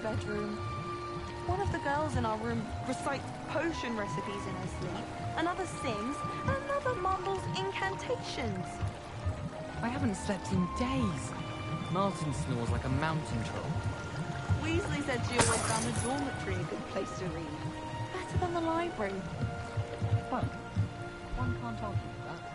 Bedroom. One of the girls in our room recites potion recipes in her sleep, another sings, and another mumbles incantations. I haven't slept in days. Martin snores like a mountain troll. Weasley said she always found the dormitory a good place to read. Better than the library. Well, one can't argue with that.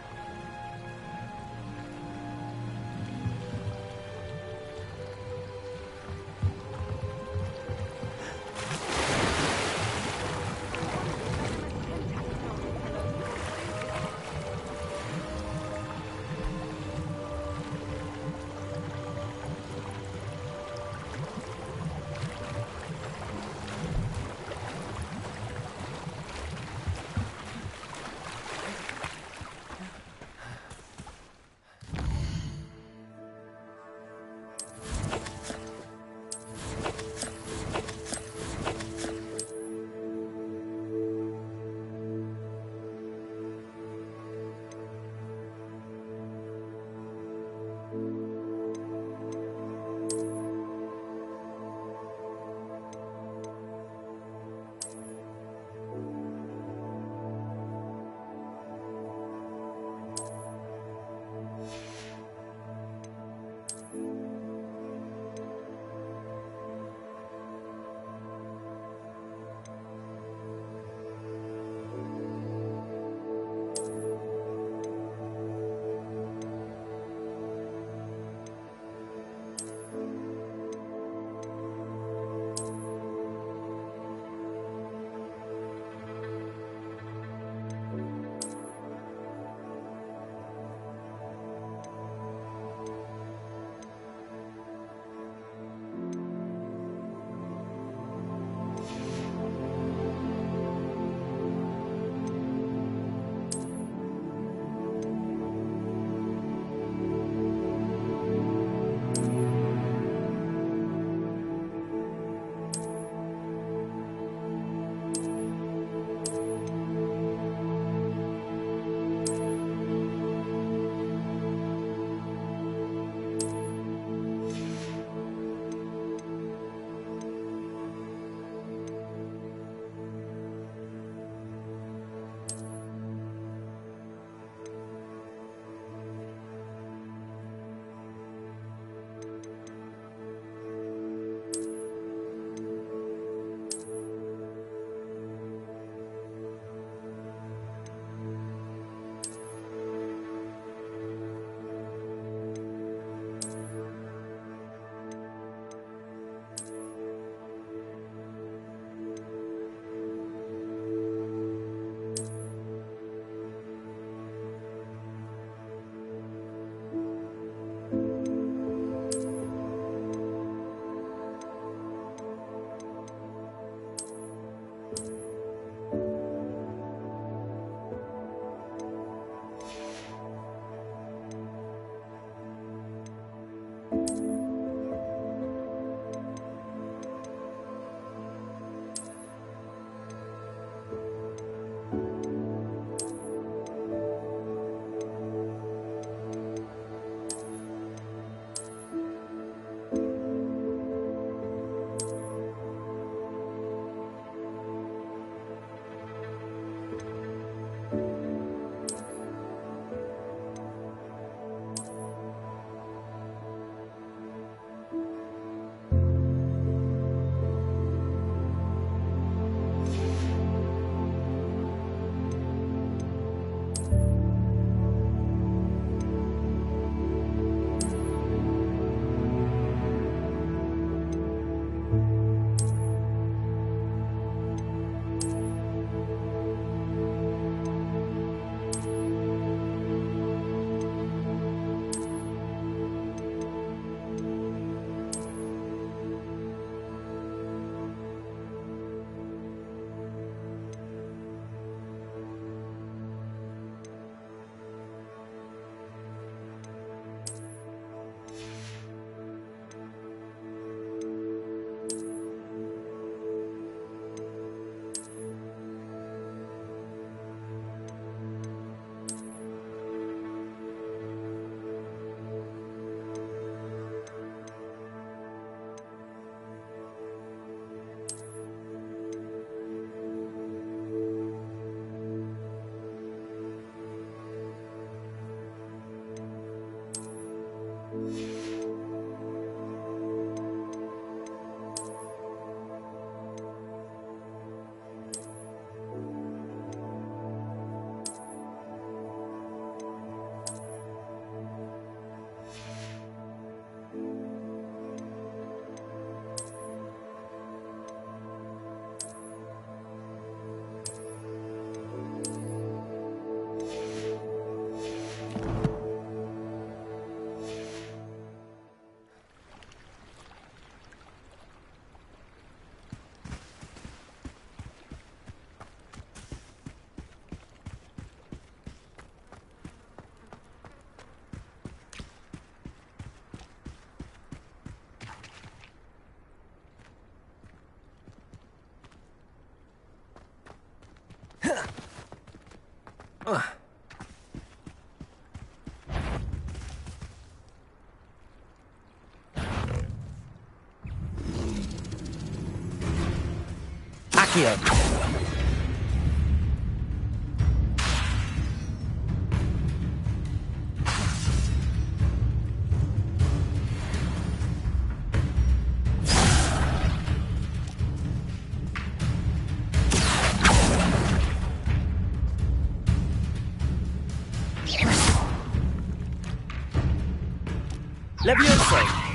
Accio. Leviosa.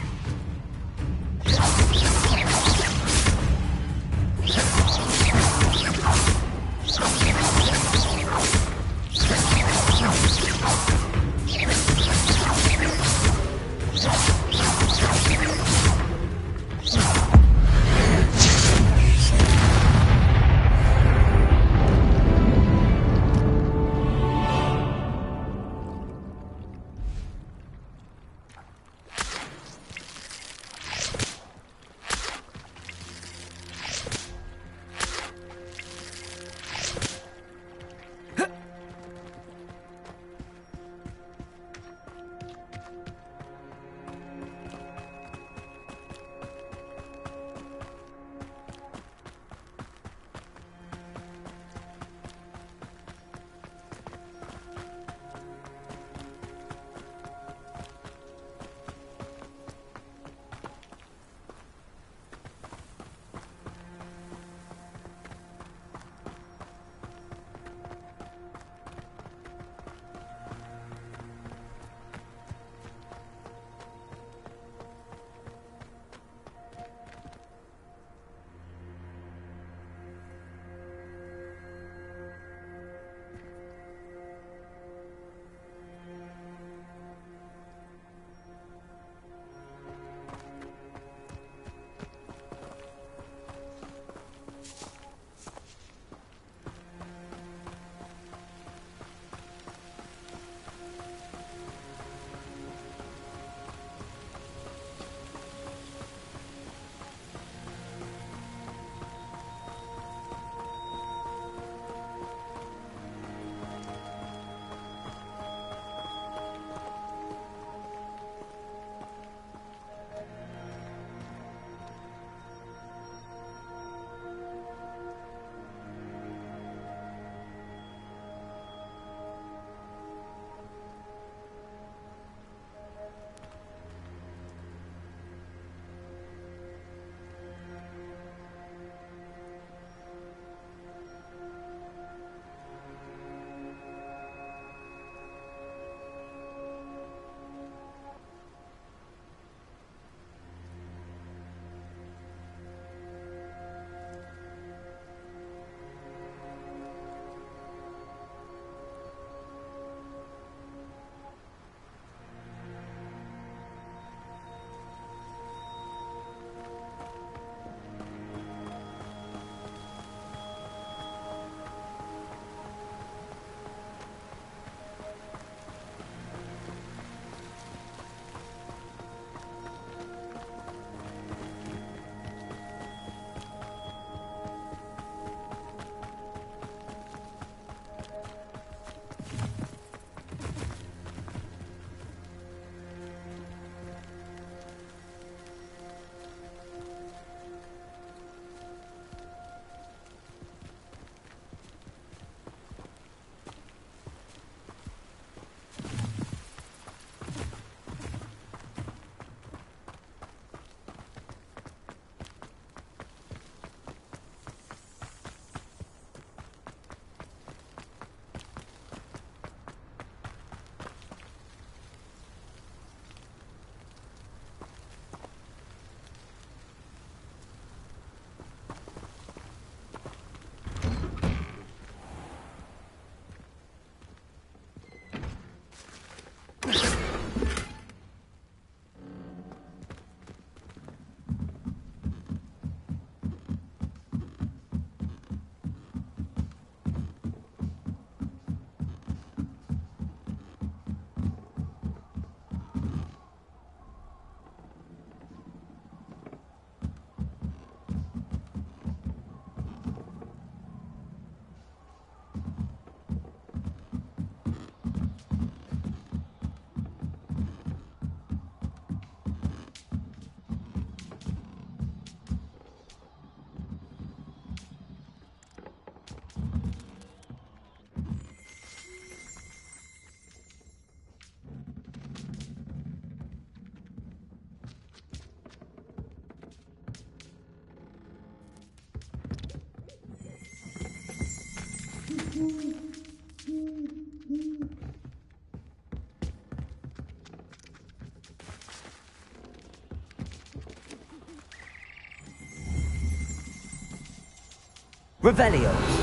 Revelio.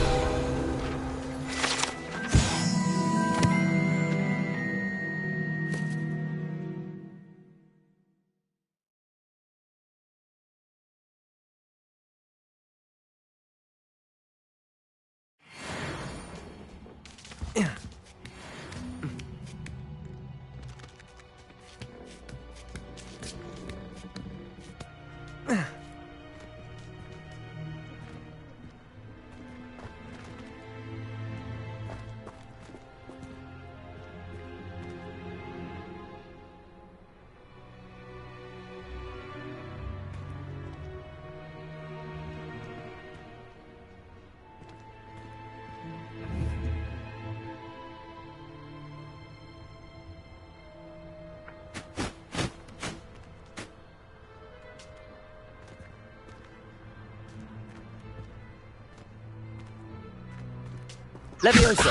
Levioso.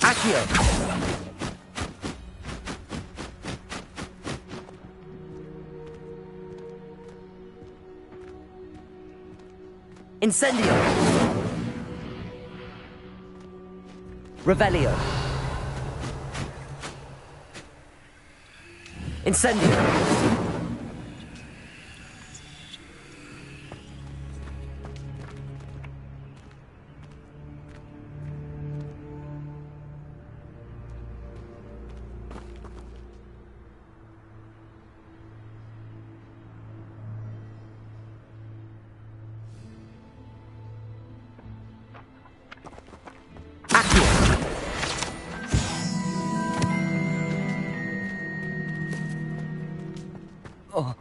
Accio. Incendio. Revelio. Incendio. Oh.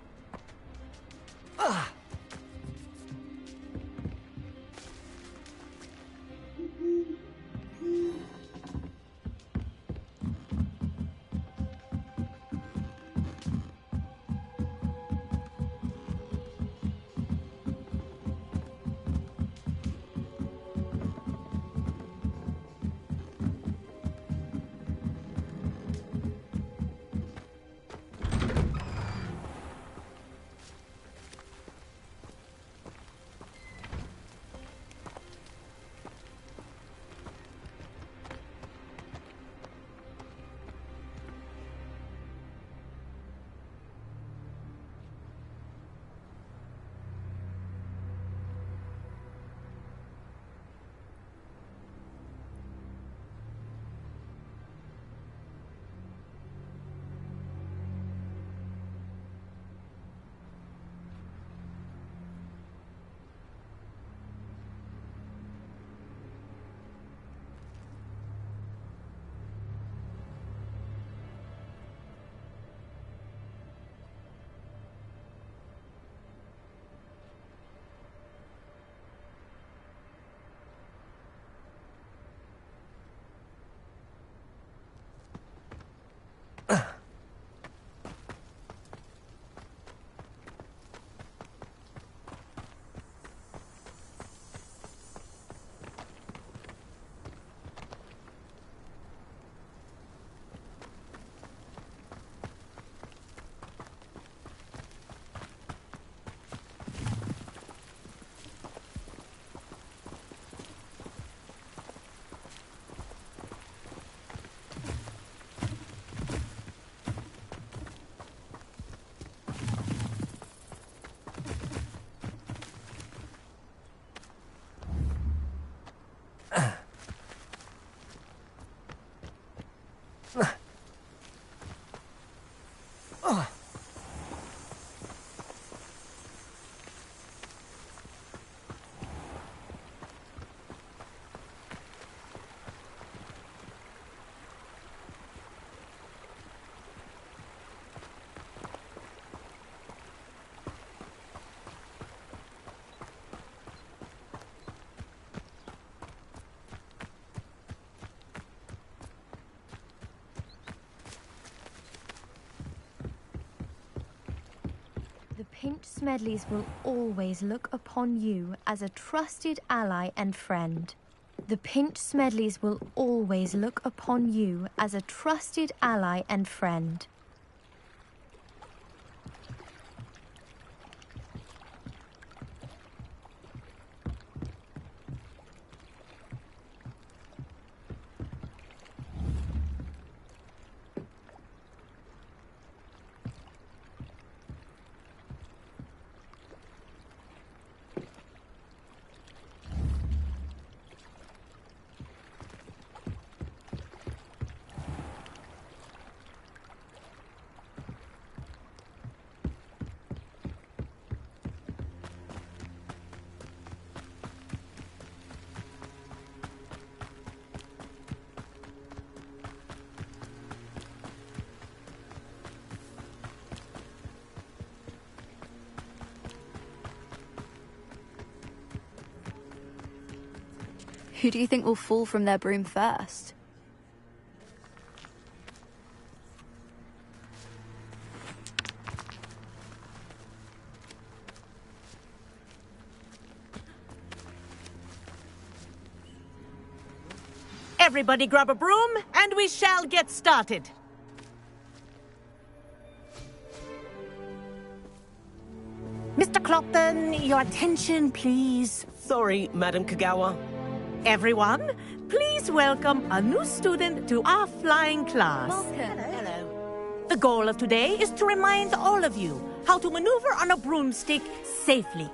Pinch Smedleys will always look upon you as a trusted ally and friend. The Pinch Smedleys will always look upon you as a trusted ally and friend. Who do you think will fall from their broom first? Everybody grab a broom, and we shall get started. Mr. Clopton, your attention, please. Sorry, Madam Kagawa. Everyone, please welcome a new student to our flying class. Welcome. Hello. The goal of today is to remind all of you how to maneuver on a broomstick safely,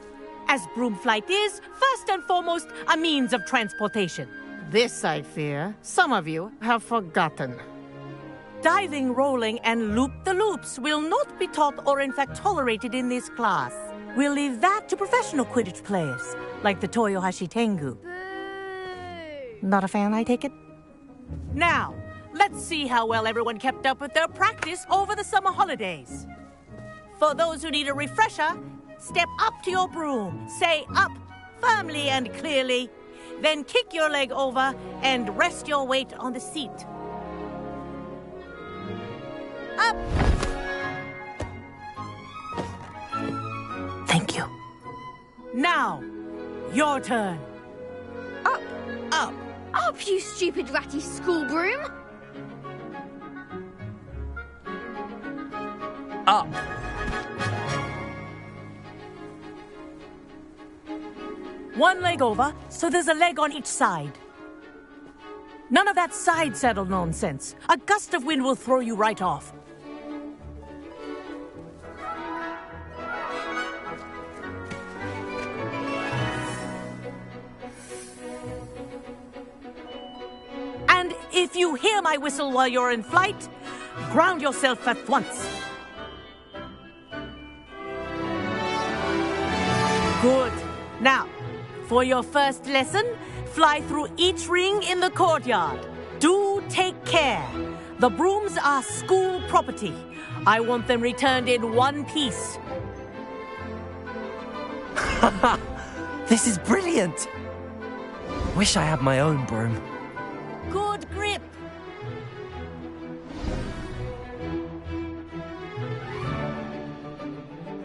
as broom flight is, first and foremost, a means of transportation. This, I fear, some of you have forgotten. Diving, rolling, and loop-the-loops will not be taught or in fact tolerated in this class. We'll leave that to professional Quidditch players, like the Toyohashi Tengu. Not a fan, I take it? Now, let's see how well everyone kept up with their practice over the summer holidays. For those who need a refresher, step up to your broom, say up firmly and clearly, then kick your leg over and rest your weight on the seat. Up! Thank you. Now, your turn. Up. Up. Up, you stupid ratty school broom! Up. One leg over, so there's a leg on each side. None of that side saddle nonsense. A gust of wind will throw you right off. And if you hear my whistle while you're in flight, ground yourself at once. Good. Now, for your first lesson, fly through each ring in the courtyard. Do take care. The brooms are school property. I want them returned in one piece. This is brilliant. Wish I had my own broom. Good grip.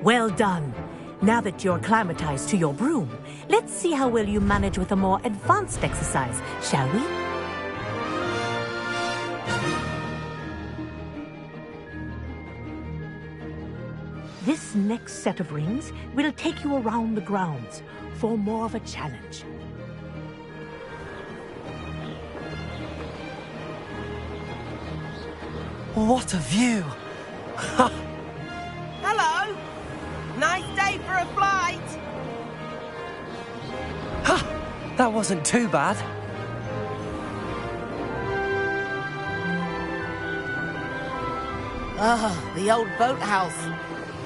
Well done. Now that you're acclimatized to your broom, let's see how well you manage with a more advanced exercise, shall we? This next set of rings will take you around the grounds for more of a challenge. What a view! Hello! Nice day for a flight! That wasn't too bad. Ah, the old boathouse.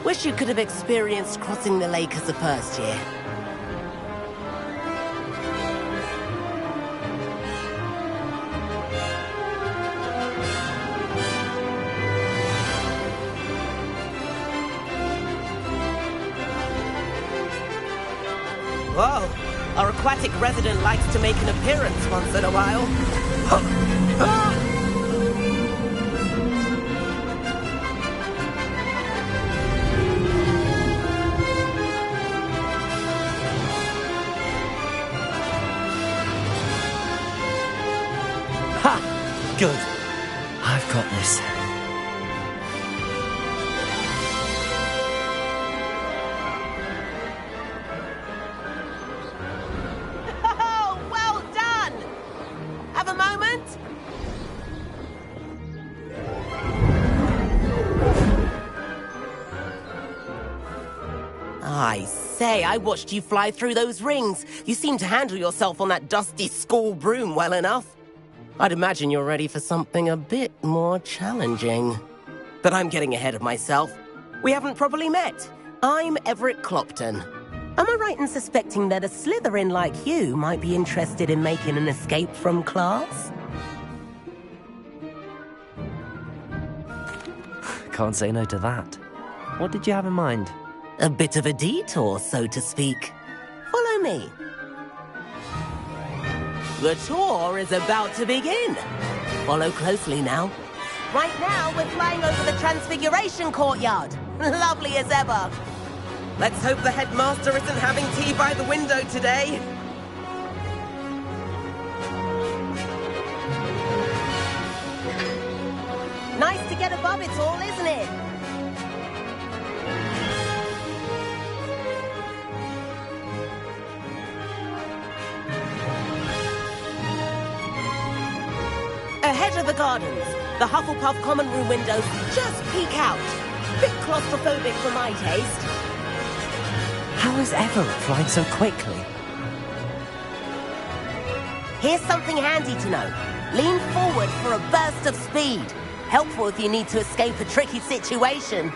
Wish you could have experienced crossing the lake as a first year. Whoa, our aquatic resident likes to make an appearance once in a while. good. I've got this. Oh, well done! Have a moment? I say, I watched you fly through those rings. You seem to handle yourself on that dusty school broom well enough. I'd imagine you're ready for something a bit more challenging. But I'm getting ahead of myself. We haven't properly met. I'm Everett Clopton. Am I right in suspecting that a Slytherin like you might be interested in making an escape from class? Can't say no to that. What did you have in mind? A bit of a detour, so to speak. Follow me. The tour is about to begin. Follow closely now. Right now, we're flying over the Transfiguration Courtyard. Lovely as ever. Let's hope the headmaster isn't having tea by the window today. Nice to get above it all, isn't it? Ahead of the gardens, the Hufflepuff common room windows just peek out. Bit claustrophobic for my taste. How is Everett flying so quickly? Here's something handy to know. Lean forward for a burst of speed. Helpful if you need to escape a tricky situation.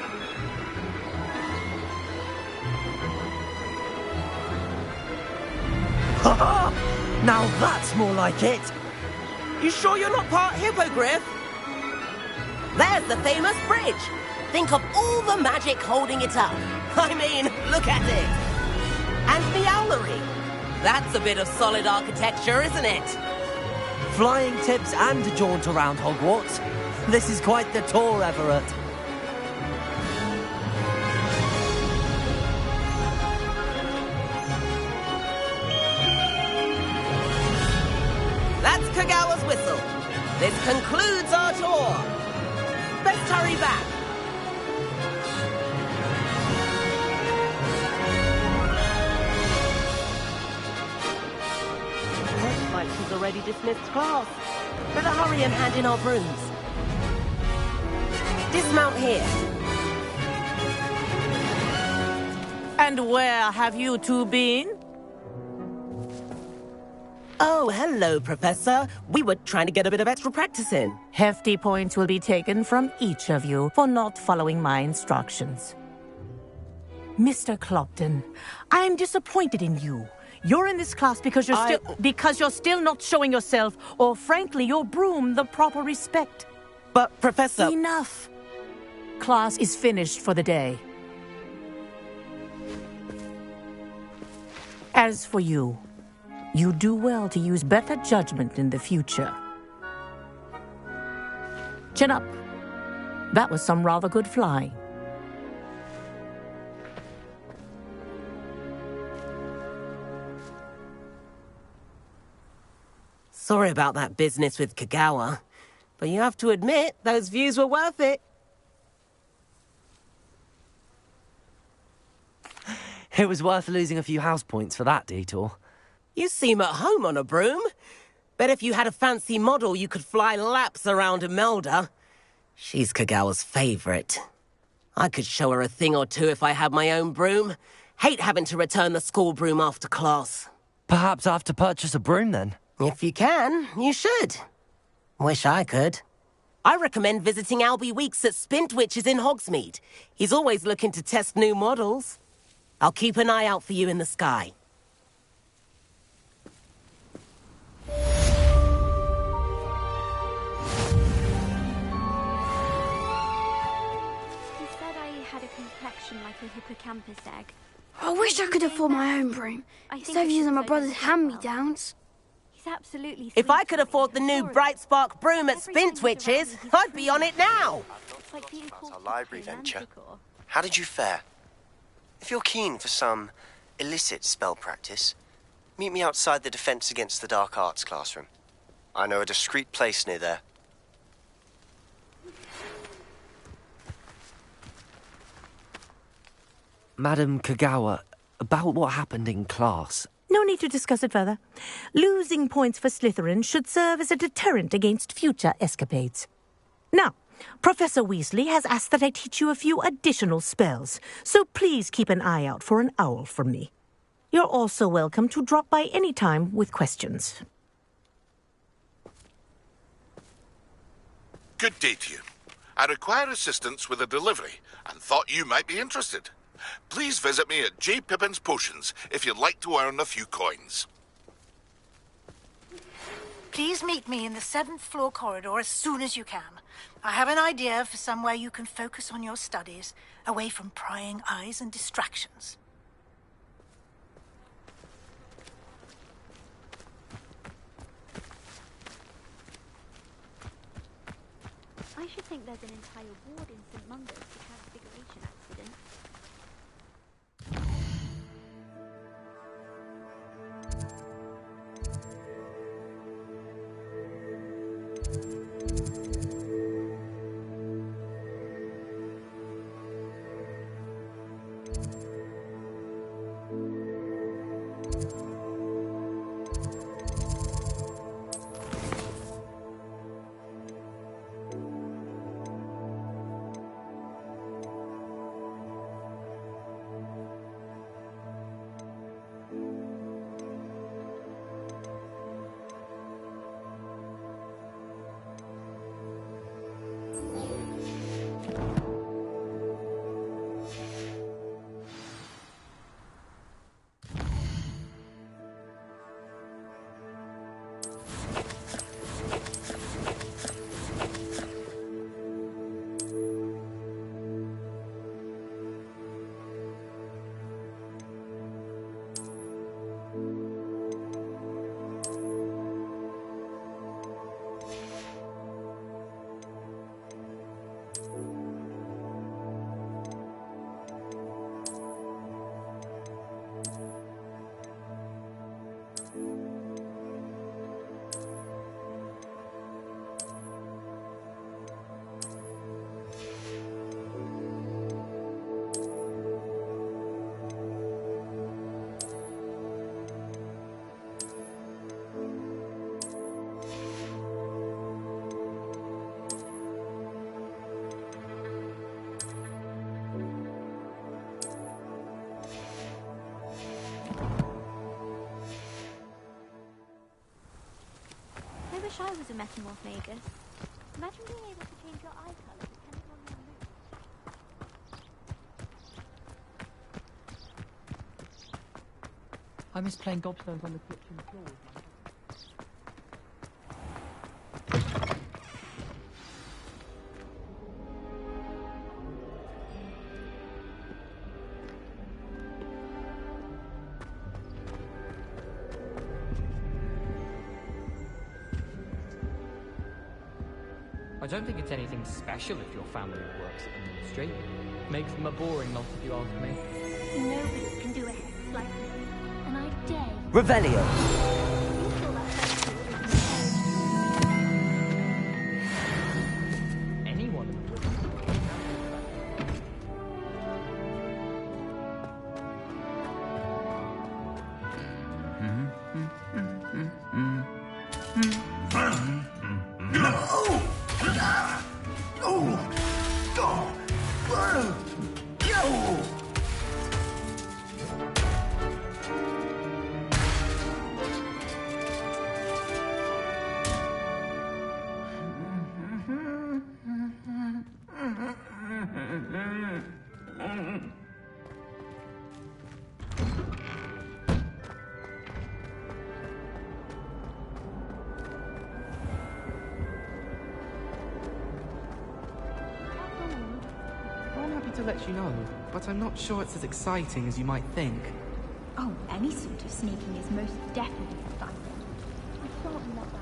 Ha ha! Now that's more like it! You sure you're not part hippogriff? There's the famous bridge. Think of all the magic holding it up. I mean, look at it. And the owlery. That's a bit of solid architecture, isn't it? Flying tips and a jaunt around Hogwarts. This is quite the tour, Everett. That's Kagawa's whistle. This concludes our tour. Best hurry back. Looks like she's already dismissed class. Better hurry and hand in our brooms. Dismount here. And where have you two been? Oh, hello, Professor. We were trying to get a bit of extra practice in. Hefty points will be taken from each of you for not following my instructions. Mr. Clopton, I am disappointed in you. You're in this class because you're still not showing yourself, or frankly, your broom the proper respect. But, Professor... Enough. Class is finished for the day. As for you, you do well to use better judgment in the future. Chin up. That was some rather good flying. Sorry about that business with Kagawa, but you have to admit, those views were worth it. It was worth losing a few house points for that detour. You seem at home on a broom. Bet if you had a fancy model, you could fly laps around Imelda. She's Kagawa's favorite. I could show her a thing or two if I had my own broom. Hate having to return the school broom after class. Perhaps I have to purchase a broom then. If you can, you should. Wish I could. I recommend visiting Albie Weeks at Spintwitches in Hogsmeade. He's always looking to test new models. I'll keep an eye out for you in the sky. You said I had a complexion like a hippocampus egg. I wish I could afford my own broom, instead of using my brother's hand-me-downs. He's absolutely... If I could afford the new Bright Spark broom at Spintwitches, I'd be on it now. About our library venture. How did you fare? If you're keen for some illicit spell practice, meet me outside the Defense Against the Dark Arts classroom. I know a discreet place near there. Madam Kagawa, about what happened in class. No need to discuss it further. Losing points for Slytherin should serve as a deterrent against future escapades. Now, Professor Weasley has asked that I teach you a few additional spells, so please keep an eye out for an owl from me. You're also welcome to drop by any time with questions. Good day to you. I require assistance with a delivery and thought you might be interested. Please visit me at J. Pippin's Potions if you'd like to earn a few coins. Please meet me in the 7th floor corridor as soon as you can. I have an idea for somewhere you can focus on your studies, away from prying eyes and distractions. I should think there's an entire ward in St. Mungo's for transfiguration accidents. I wish I was a metamorph magus. Imagine being able to change your eye colour depending on your mood. I miss playing gobstones on the kitchen floor. I don't think it's anything special if your family works at the ministry. Makes them a boring lot if you ask me. Nobody can do a hex like me, and I dare you. Revelio! You feel that festival is Anyone in the world. To let you know, but I'm not sure it's as exciting as you might think. Oh, any sort of sneaking is most definitely fun. I can't not that.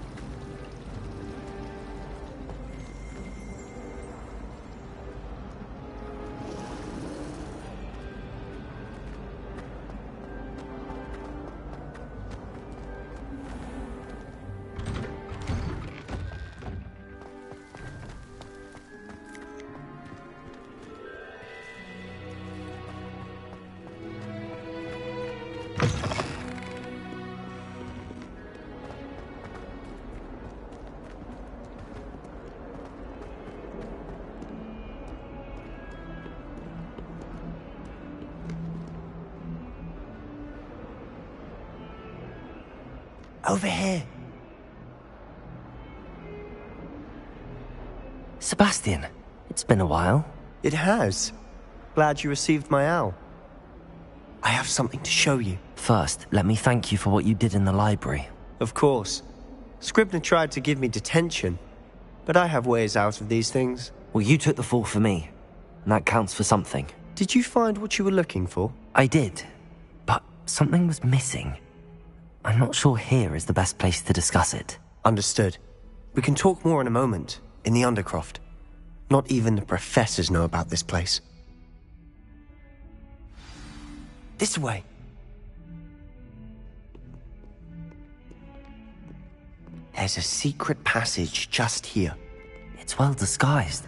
Over here. Sebastian, it's been a while. It has. Glad you received my owl. I have something to show you. First, let me thank you for what you did in the library. Of course. Scribner tried to give me detention, but I have ways out of these things. Well, you took the fall for me, and that counts for something. Did you find what you were looking for? I did, but something was missing. I'm not sure here is the best place to discuss it. Understood. We can talk more in a moment, in the Undercroft. Not even the professors know about this place. This way. There's a secret passage just here. It's well disguised.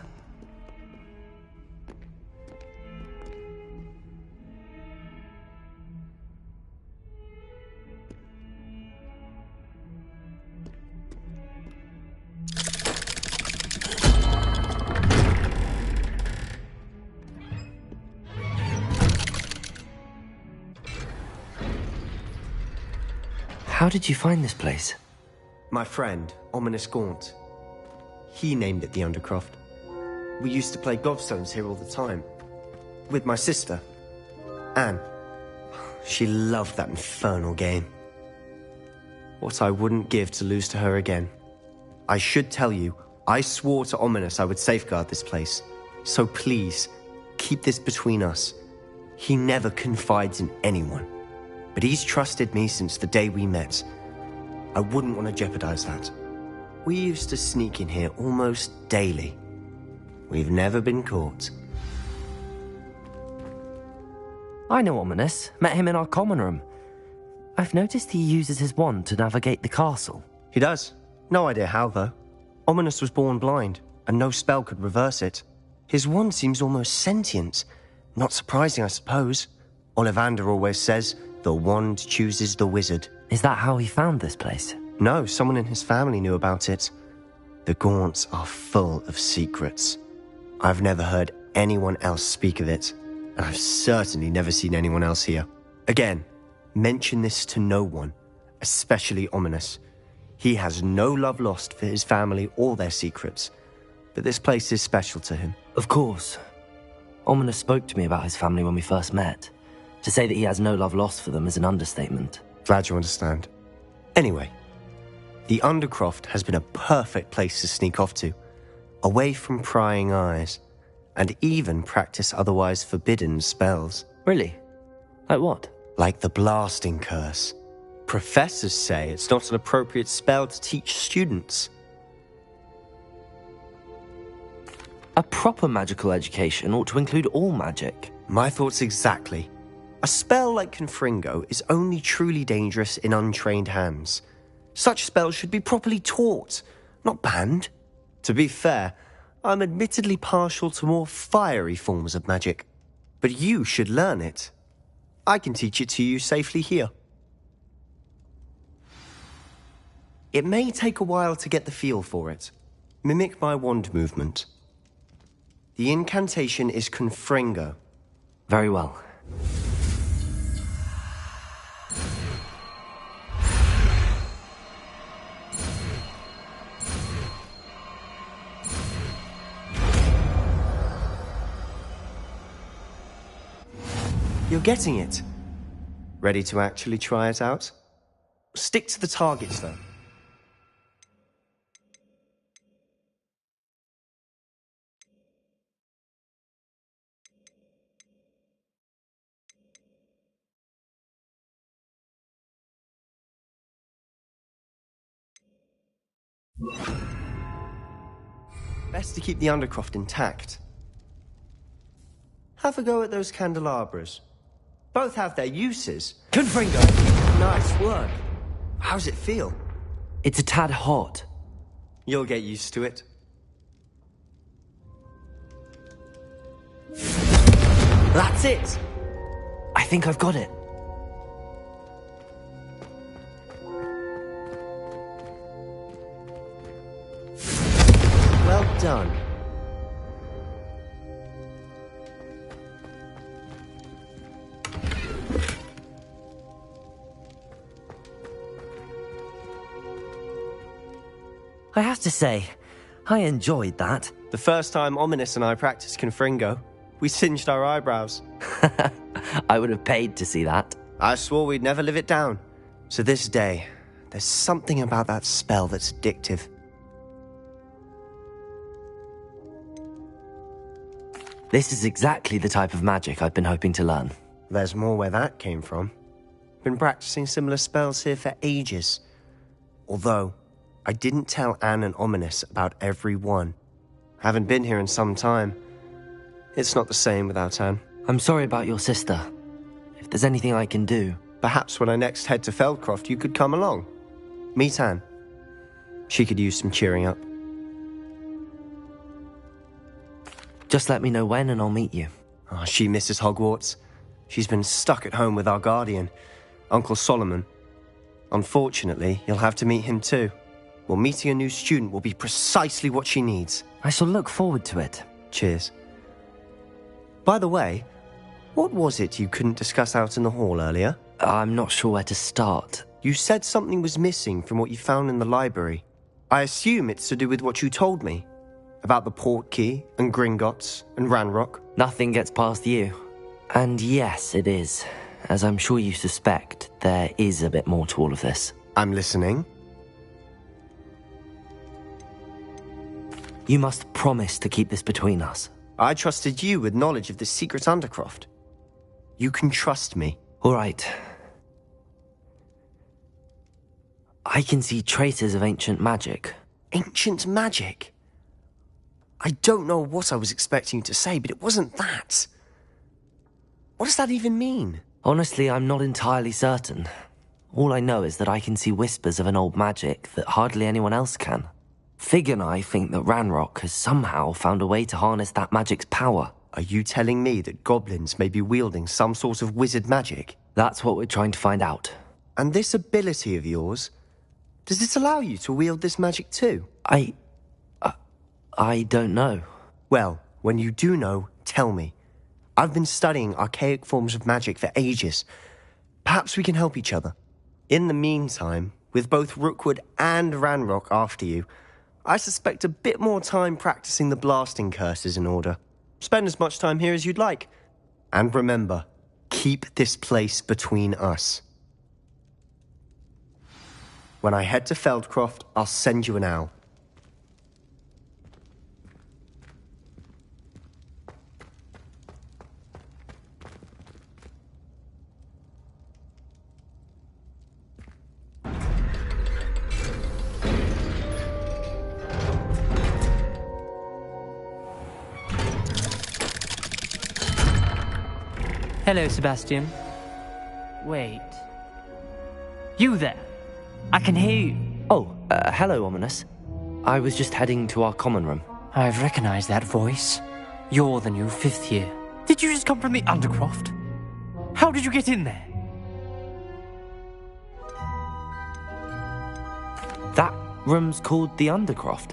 How did you find this place? My friend, Ominous Gaunt. He named it the Undercroft. We used to play gobstones here all the time. With my sister, Anne. She loved that infernal game. What I wouldn't give to lose to her again. I should tell you, I swore to Ominous I would safeguard this place. So please, keep this between us. He never confides in anyone. But he's trusted me since the day we met. I wouldn't want to jeopardize that. We used to sneak in here almost daily. We've never been caught. I know Ominous. Met him in our common room. I've noticed he uses his wand to navigate the castle. He does. No idea how, though. Ominous was born blind, and no spell could reverse it. His wand seems almost sentient. Not surprising, I suppose. Ollivander always says, the wand chooses the wizard. Is that how he found this place? No, someone in his family knew about it. The Gaunts are full of secrets. I've never heard anyone else speak of it, and I've certainly never seen anyone else here. Again, mention this to no one, especially Ominous. He has no love lost for his family or their secrets, but this place is special to him. Of course. Ominous spoke to me about his family when we first met. To say that he has no love lost for them is an understatement. Glad you understand. Anyway, the Undercroft has been a perfect place to sneak off to, away from prying eyes, and even practice otherwise forbidden spells. Really? Like what? Like the blasting curse. Professors say it's not an appropriate spell to teach students. A proper magical education ought to include all magic. My thoughts exactly. A spell like Confringo is only truly dangerous in untrained hands. Such spells should be properly taught, not banned. To be fair, I'm admittedly partial to more fiery forms of magic. But you should learn it. I can teach it to you safely here. It may take a while to get the feel for it. Mimic my wand movement. The incantation is Confringo. Very well. You're getting it. Ready to actually try it out? Stick to the targets, though. Best to keep the Undercroft intact. Have a go at those candelabras. Both have their uses. Confringo! Nice work. How's it feel? It's a tad hot. You'll get used to it. That's it! I think I've got it. Well done. I have to say, I enjoyed that. The first time Ominous and I practiced Confringo, we singed our eyebrows. I would have paid to see that. I swore we'd never live it down. So this day, there's something about that spell that's addictive. This is exactly the type of magic I've been hoping to learn. There's more where that came from. Been practicing similar spells here for ages. Although, I didn't tell Anne and Ominous about every one. Haven't been here in some time. It's not the same without Anne. I'm sorry about your sister. If there's anything I can do... Perhaps when I next head to Feldcroft, you could come along. Meet Anne. She could use some cheering up. Just let me know when and I'll meet you. Oh, she misses Hogwarts. She's been stuck at home with our guardian, Uncle Solomon. Unfortunately, you'll have to meet him too. Well, meeting a new student will be precisely what she needs. I shall look forward to it. Cheers. By the way, what was it you couldn't discuss out in the hall earlier? I'm not sure where to start. You said something was missing from what you found in the library. I assume it's to do with what you told me. About the Portkey, and Gringotts, and Ranrock. Nothing gets past you. And yes, it is. As I'm sure you suspect, there is a bit more to all of this. I'm listening. You must promise to keep this between us. I trusted you with knowledge of the secret Undercroft. You can trust me. All right. I can see traces of ancient magic. Ancient magic? I don't know what I was expecting you to say, but it wasn't that. What does that even mean? Honestly, I'm not entirely certain. All I know is that I can see whispers of an old magic that hardly anyone else can. Fig and I think that Ranrock has somehow found a way to harness that magic's power. Are you telling me that goblins may be wielding some sort of wizard magic? That's what we're trying to find out. And this ability of yours, does it allow you to wield this magic too? I don't know. Well, when you do know, tell me. I've been studying archaic forms of magic for ages. Perhaps we can help each other. In the meantime, with both Rookwood and Ranrock after you, I suspect a bit more time practicing the blasting curse is in order. Spend as much time here as you'd like. And remember, keep this place between us. When I head to Feldcroft, I'll send you an owl. Hello, Sebastian. Wait. You there? I can hear you. Oh, hello, Ominous. I was just heading to our common room. I've recognized that voice. You're the new 5th year. Did you just come from the Undercroft? How did you get in there? That room's called the Undercroft.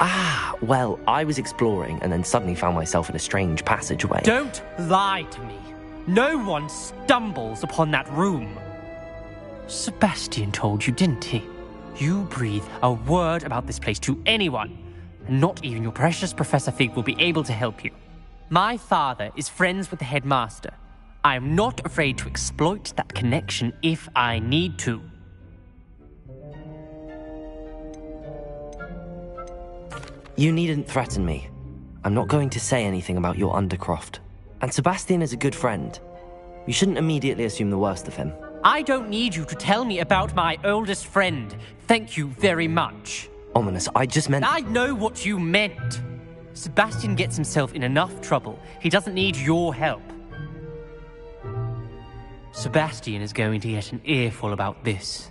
Ah, well, I was exploring and then suddenly found myself in a strange passageway. Don't lie to me. No one stumbles upon that room. Sebastian told you, didn't he? You breathe a word about this place to anyone, and not even your precious Professor Fig will be able to help you. My father is friends with the headmaster. I am not afraid to exploit that connection if I need to. You needn't threaten me. I'm not going to say anything about your Undercroft. And Sebastian is a good friend. You shouldn't immediately assume the worst of him. I don't need you to tell me about my oldest friend. Thank you very much. Ominous, I just meant... I know what you meant. Sebastian gets himself in enough trouble. He doesn't need your help. Sebastian is going to get an earful about this.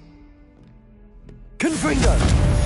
Confringo!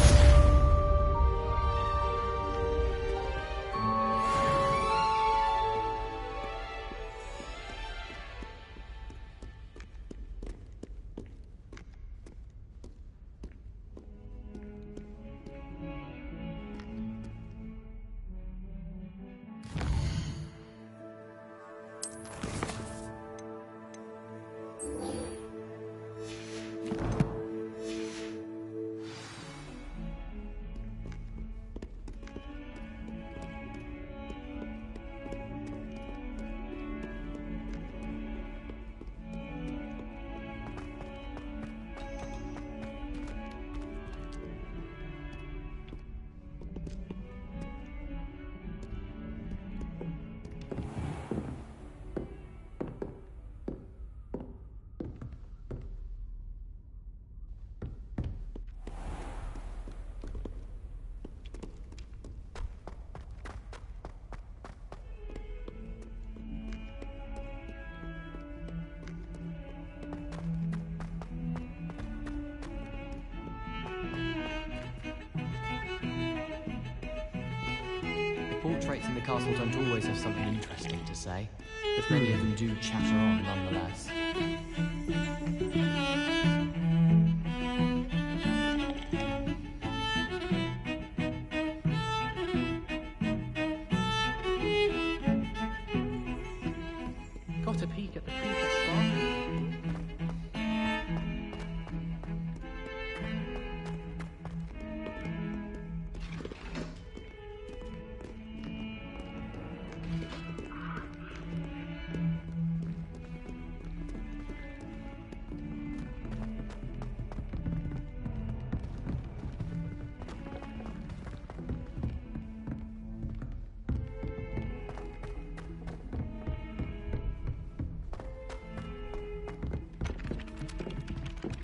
portraits in the castle don't always have something interesting to say, but many of them do chatter on nonetheless. Got a peek at the prefect's bathroom.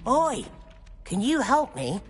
Oi! Can you help me?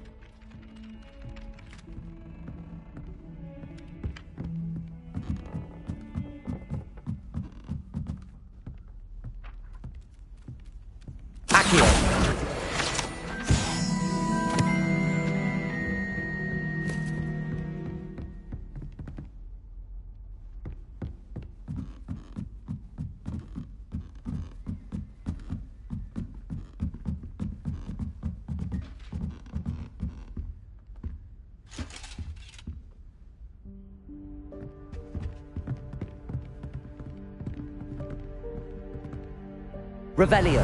Revelio.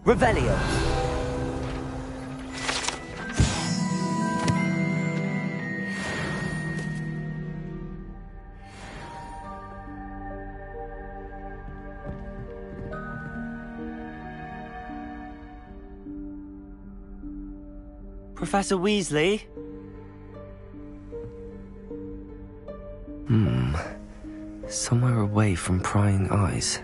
Revelio. Professor Weasley? Somewhere away from prying eyes.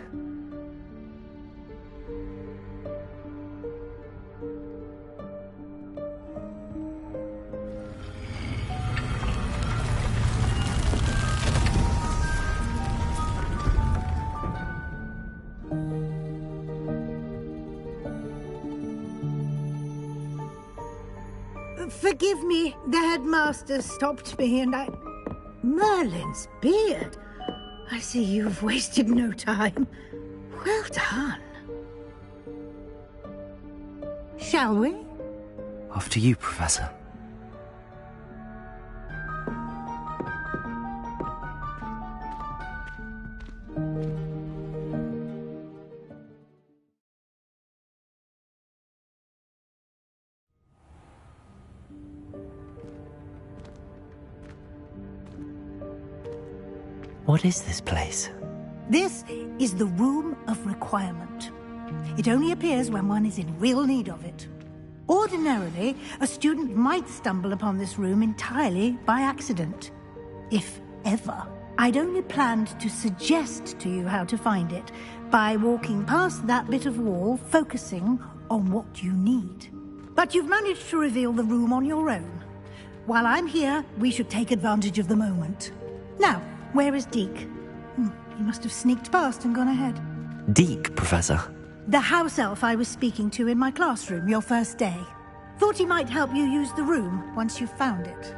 Forgive me, the headmaster stopped me and I... Merlin's beard! I see you've wasted no time. Well done. Shall we? After you, Professor. What is this place? This is the Room of Requirement. It only appears when one is in real need of it. Ordinarily, a student might stumble upon this room entirely by accident. If ever. I'd only planned to suggest to you how to find it by walking past that bit of wall, focusing on what you need. But you've managed to reveal the room on your own. While I'm here, we should take advantage of the moment. Now, where is Deke? He must have sneaked past and gone ahead. Deke, Professor. The house elf I was speaking to in my classroom your first day. Thought he might help you use the room once you've found it.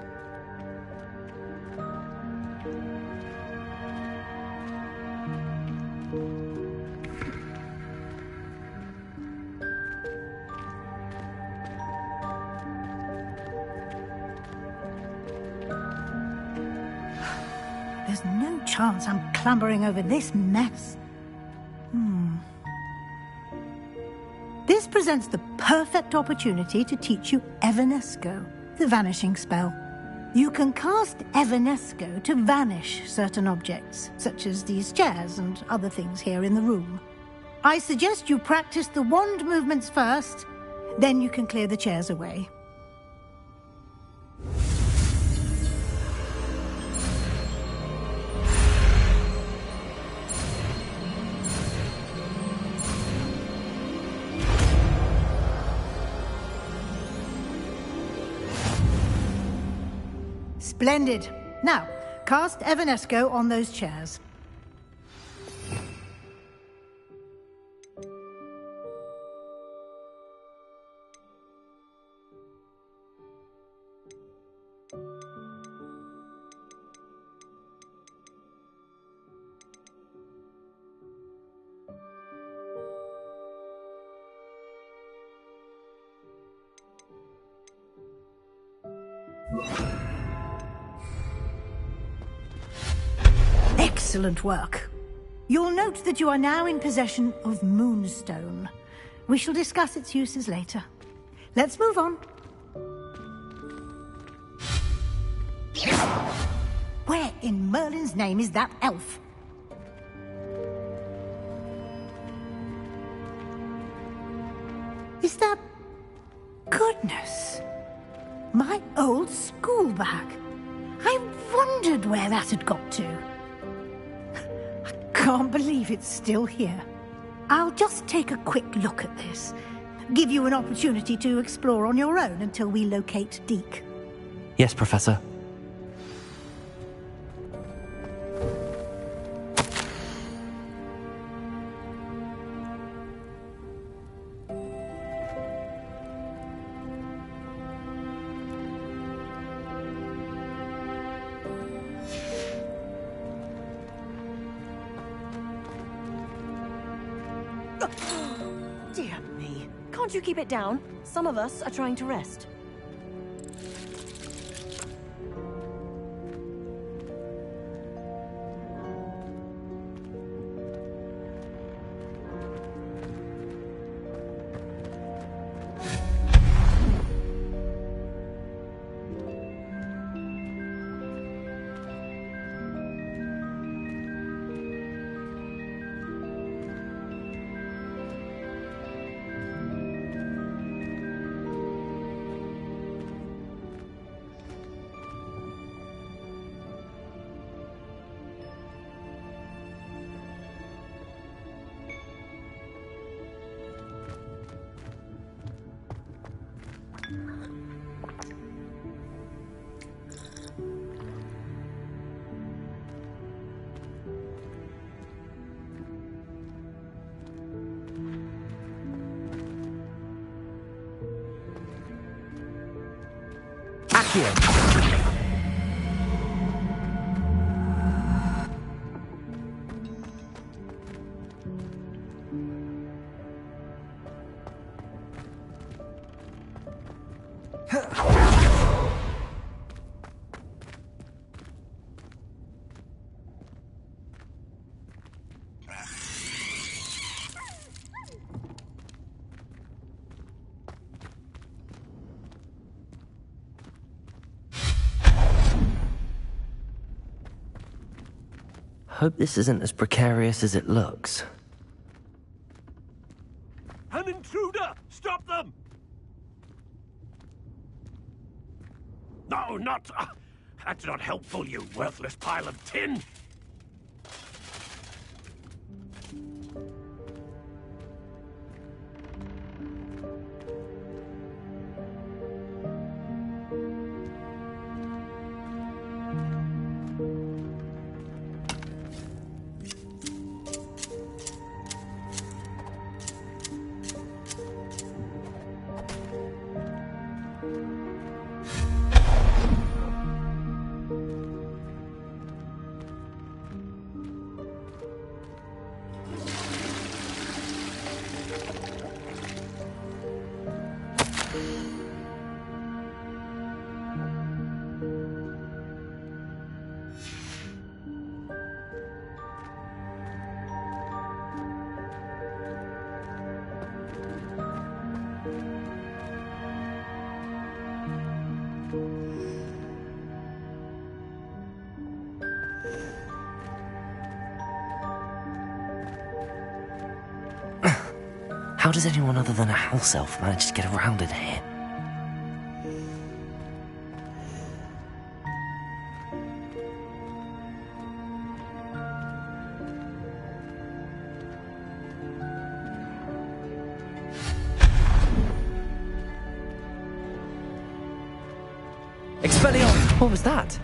There's no chance I'm clambering over this mess. This presents the perfect opportunity to teach you Evanesco, the vanishing spell. You can cast Evanesco to vanish certain objects, such as these chairs and other things here in the room. I suggest you practice the wand movements first, then you can clear the chairs away. Splendid. Now, cast Evanesco on those chairs. Excellent work. You'll note that you are now in possession of Moonstone. We shall discuss its uses later. Let's move on. Where in Merlin's name is that elf? Is that... Goodness! My old school bag. I wondered where that had got to. Can't believe it's still here. I'll just take a quick look at this. Give you an opportunity to explore on your own until we locate Deke. Yes, Professor. Dear me. Can't you keep it down? Some of us are trying to rest. Hope this isn't as precarious as it looks. An intruder! Stop them! No, not... that's not helpful, you worthless pile of tin! How does anyone other than a house elf manage to get around in here? Expelliarmus! What was that?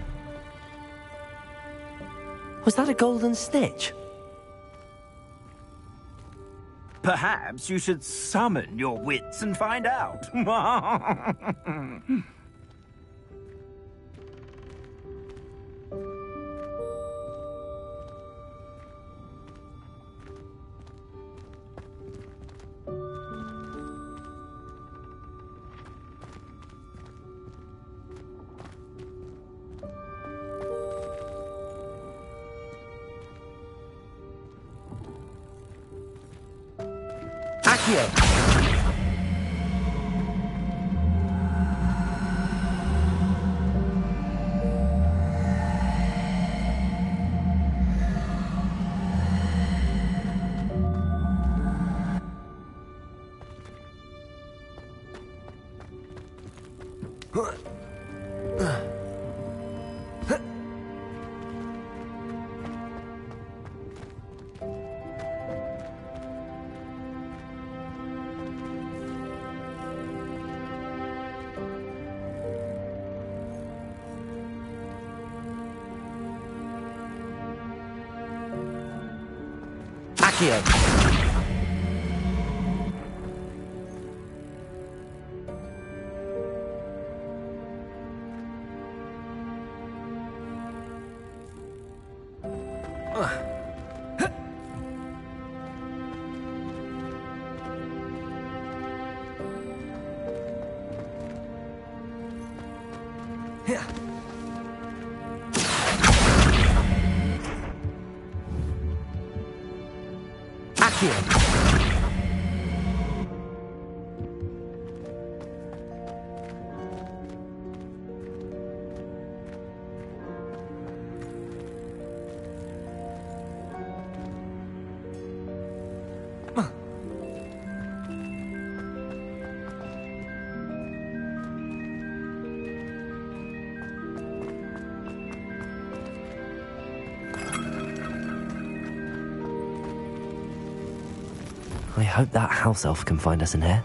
Was that a golden snitch? Perhaps you should summon your wits and find out. I hope that house elf can find us in here.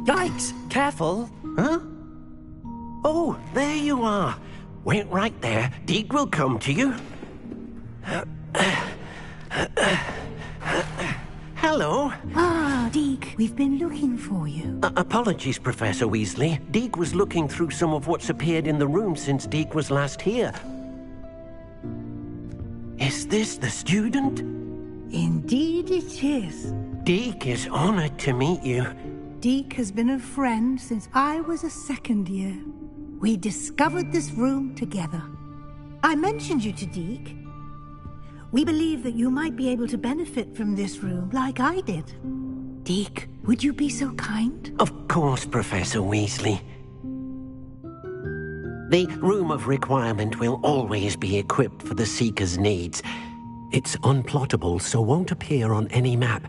Yikes! Careful! Huh? Oh, there you are. Wait right there. Deke will come to you. Hello. Ah, Deke, we've been looking for you. Apologies, Professor Weasley. Deke was looking through some of what's appeared in the room since Deke was last here. Is this the student? Indeed it is. Deke is honored to meet you. Deke has been a friend since I was a second year. We discovered this room together. I mentioned you to Deke. We believe that you might be able to benefit from this room like I did. Deke, would you be so kind? Of course, Professor Weasley. The Room of Requirement will always be equipped for the Seeker's needs. It's unplottable, so won't appear on any map.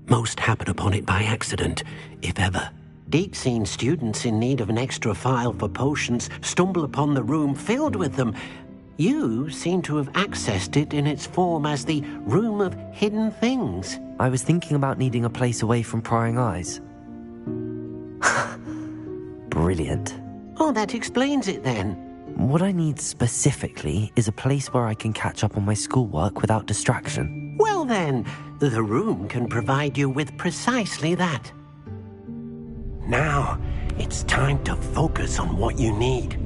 Most happen upon it by accident, if ever. Deke's seen students in need of an extra file for potions stumble upon the room filled with them. You seem to have accessed it in its form as the Room of Hidden Things. I was thinking about needing a place away from prying eyes. Brilliant. Oh, that explains it then. What I need specifically is a place where I can catch up on my schoolwork without distraction. Well then, the room can provide you with precisely that. Now, it's time to focus on what you need.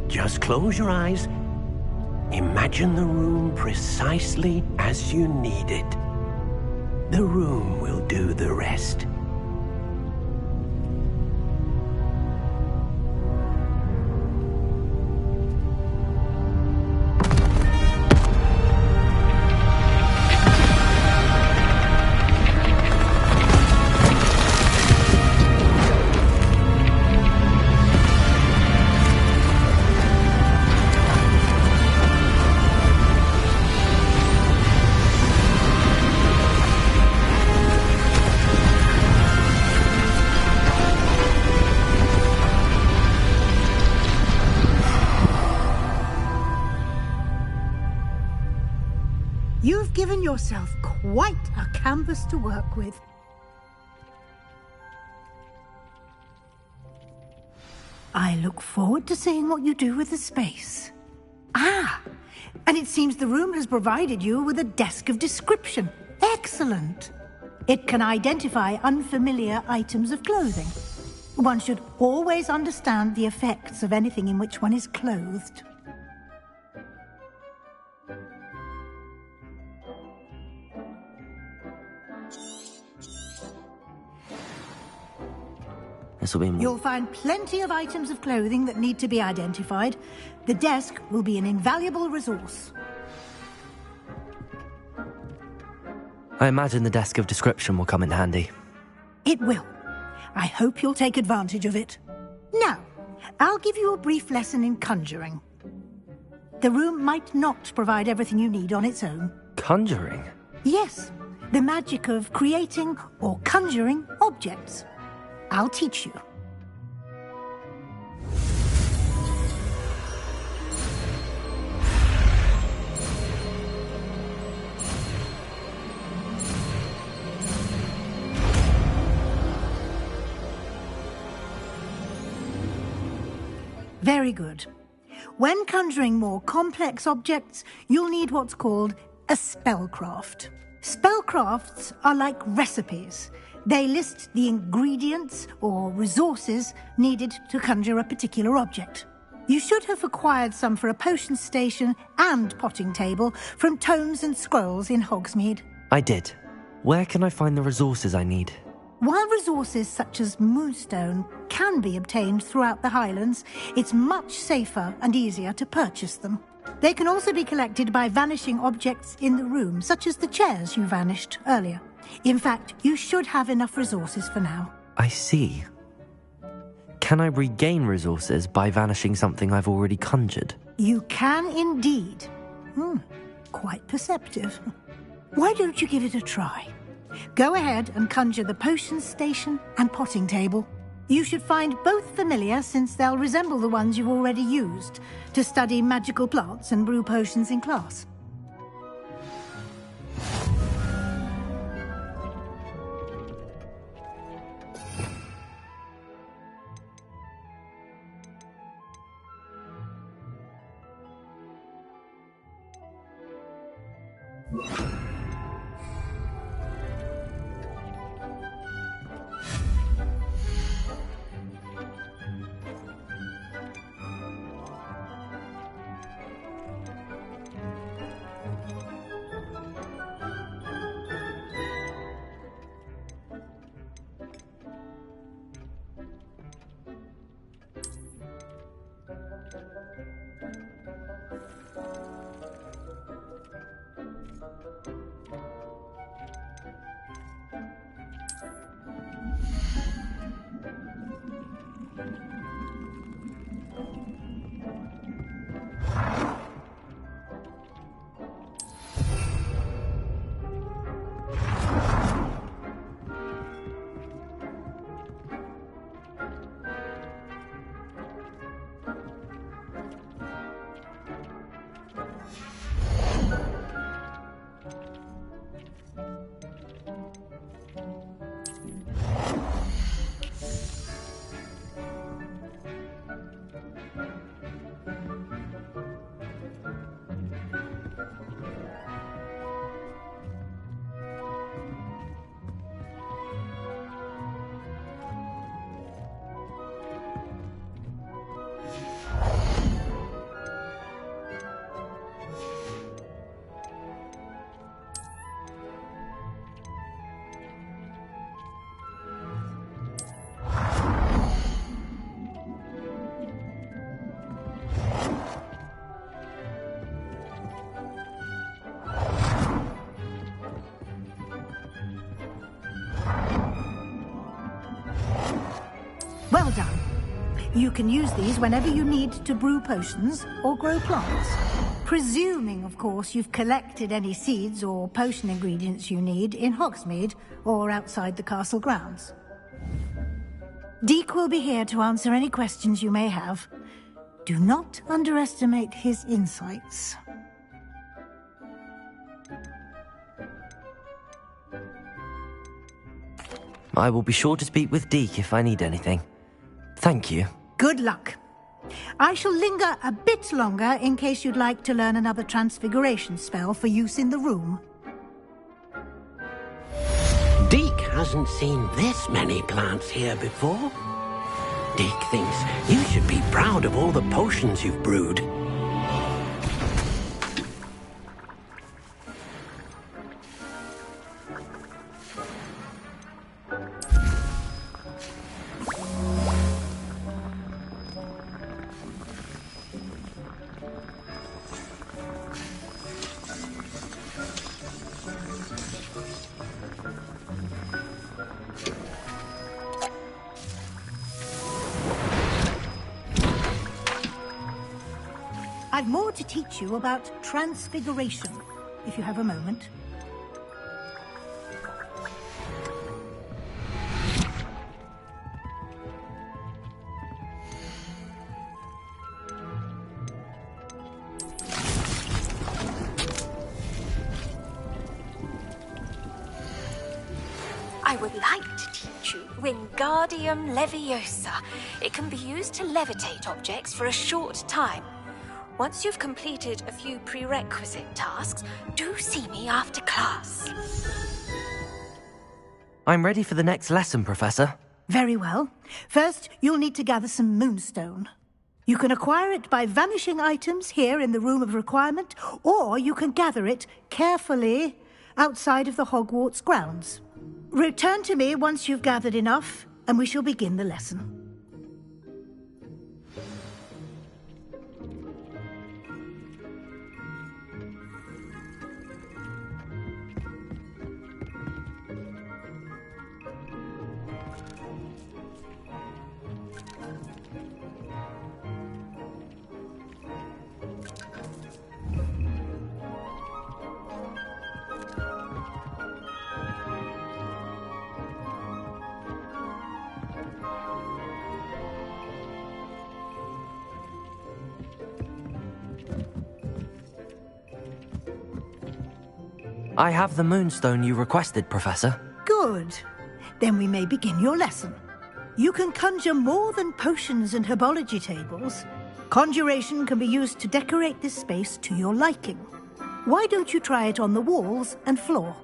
Just close your eyes. Imagine the room precisely as you need it. The room will do the rest. given yourself quite a canvas to work with. I look forward to seeing what you do with the space. Ah, and it seems the room has provided you with a desk of description. Excellent. It can identify unfamiliar items of clothing. One should always understand the effects of anything in which one is clothed. You'll find plenty of items of clothing that need to be identified. The desk will be an invaluable resource. I imagine the desk of description will come in handy. It will. I hope you'll take advantage of it. Now, I'll give you a brief lesson in conjuring. The room might not provide everything you need on its own. Conjuring? Yes, the magic of creating or conjuring objects. I'll teach you. Very good. When conjuring more complex objects, you'll need what's called a spellcraft. Spellcrafts are like recipes. They list the ingredients or resources needed to conjure a particular object. You should have acquired some for a potion station and potting table from tomes and scrolls in Hogsmeade. I did. Where can I find the resources I need? While resources such as moonstone can be obtained throughout the Highlands, it's much safer and easier to purchase them. They can also be collected by vanishing objects in the room, such as the chairs you vanished earlier. In fact, you should have enough resources for now. I see. Can I regain resources by vanishing something I've already conjured? You can indeed. Quite perceptive. Why don't you give it a try? Go ahead and conjure the potion station and potting table. You should find both familiar, since they'll resemble the ones you've already used to study magical plants and brew potions in class. Well done. You can use these whenever you need to brew potions or grow plants. Presuming, of course, you've collected any seeds or potion ingredients you need in Hogsmeade or outside the castle grounds. Deek will be here to answer any questions you may have. Do not underestimate his insights. I will be sure to speak with Deke if I need anything. Thank you. Good luck. I shall linger a bit longer in case you'd like to learn another transfiguration spell for use in the room. Deke hasn't seen this many plants here before. Deke thinks you should be proud of all the potions you've brewed. I've more to teach you about transfiguration, if you have a moment. I would like to teach you Wingardium Leviosa. It can be used to levitate objects for a short time. Once you've completed a few prerequisite tasks, do see me after class. I'm ready for the next lesson, Professor. Very well. First, you'll need to gather some moonstone. You can acquire it by vanishing items here in the Room of Requirement, or you can gather it carefully outside of the Hogwarts grounds. Return to me once you've gathered enough, and we shall begin the lesson. I have the moonstone you requested, Professor. Good. Then we may begin your lesson. You can conjure more than potions and herbology tables. Conjuration can be used to decorate this space to your liking. Why don't you try it on the walls and floor?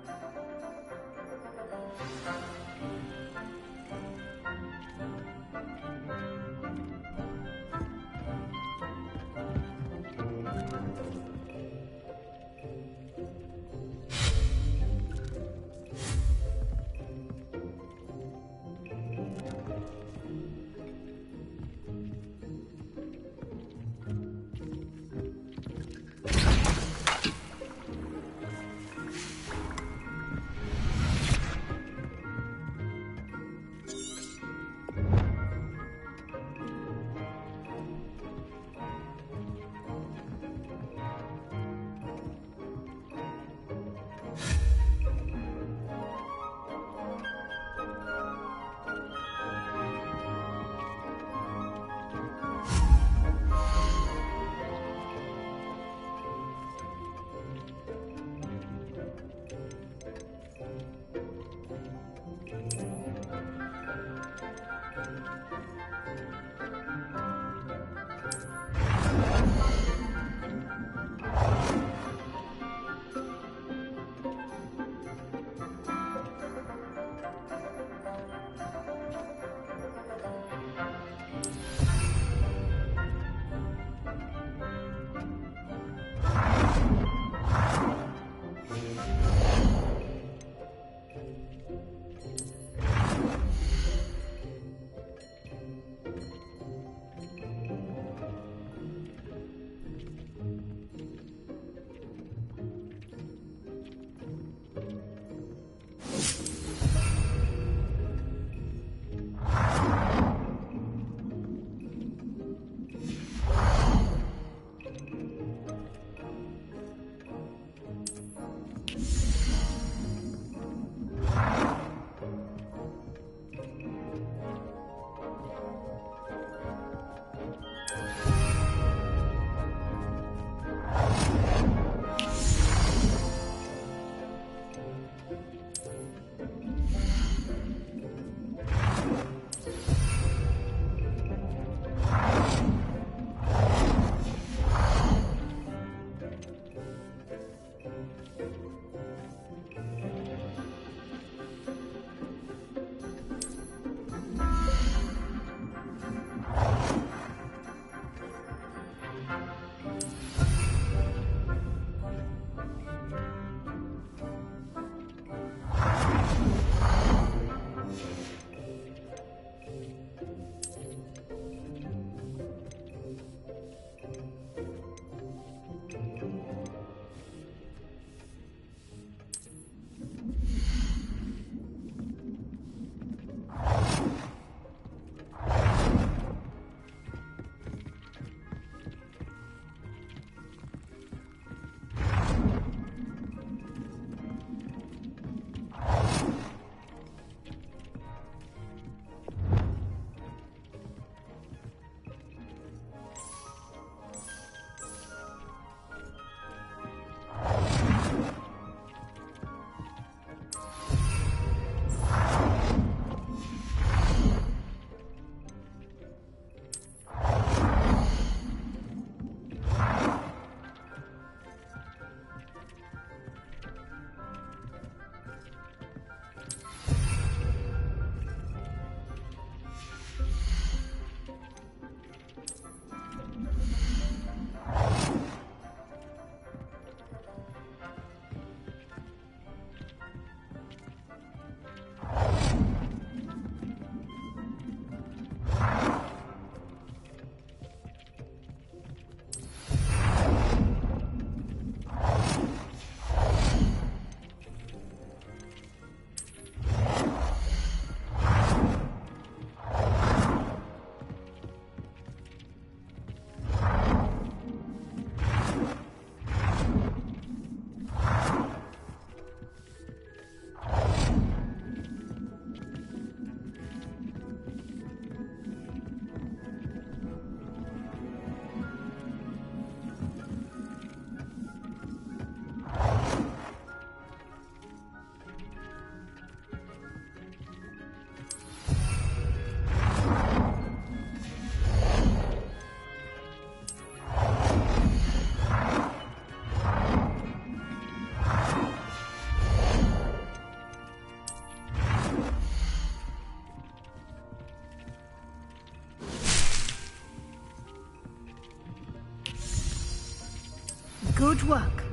Good work.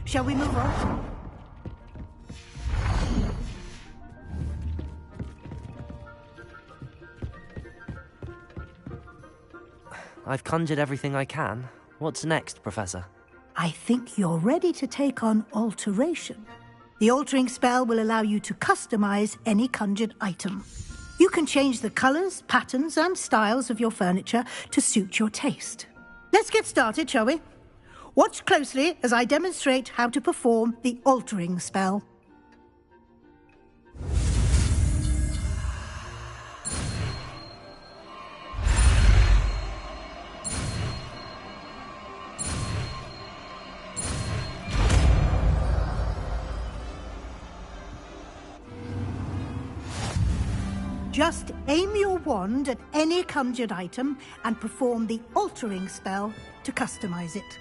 Shall we move on? I've conjured everything I can. What's next, Professor? I think you're ready to take on alteration. The altering spell will allow you to customize any conjured item. You can change the colors, patterns, and styles of your furniture to suit your taste. Let's get started, shall we? Watch closely as I demonstrate how to perform the altering spell. Just aim your wand at any conjured item and perform the altering spell to customize it.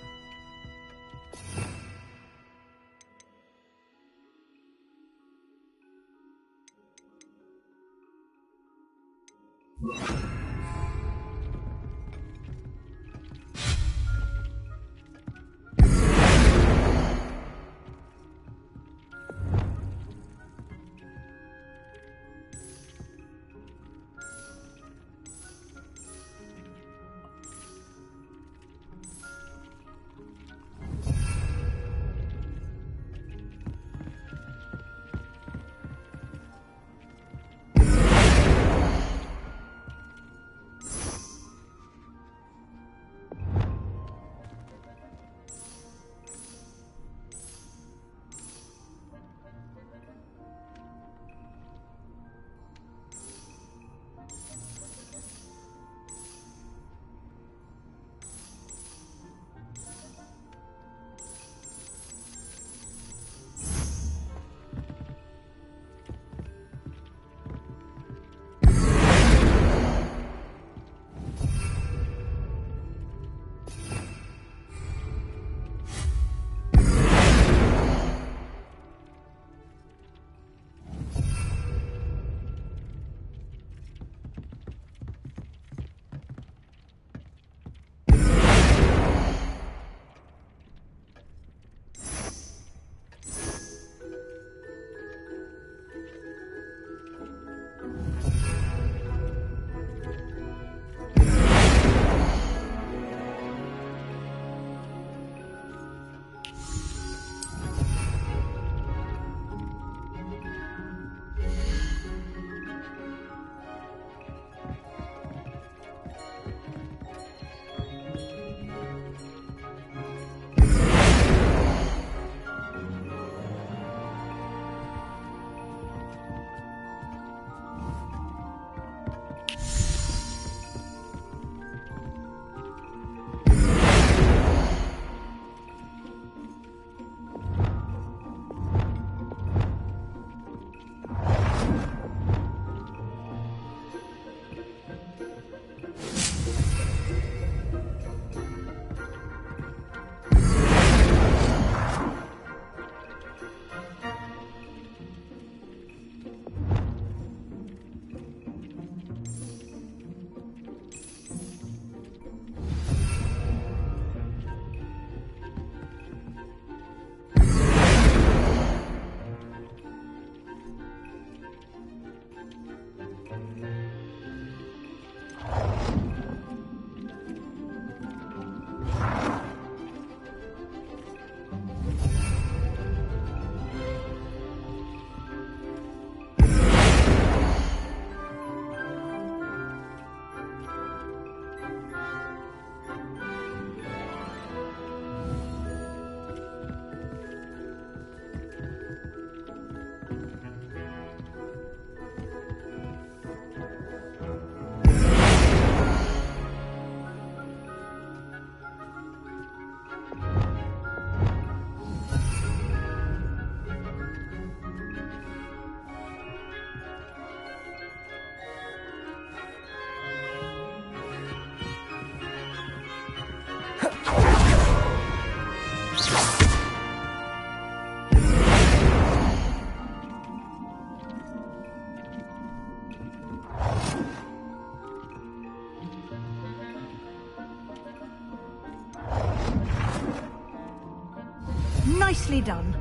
Nicely done.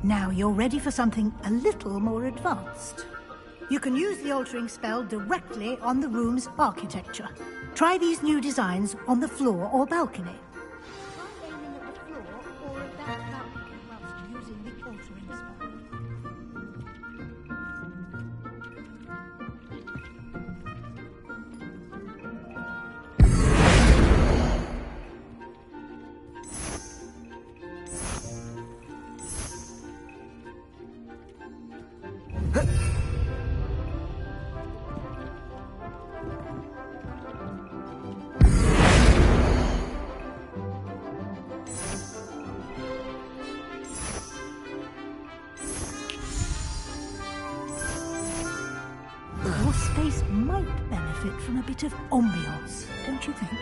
Now you're ready for something a little more advanced. You can use the altering spell directly on the room's architecture. Try these new designs on the floor or balcony. Try aiming at the floor or at that balcony whilst using the altering spell. Your space might benefit from a bit of ambiance, don't you think?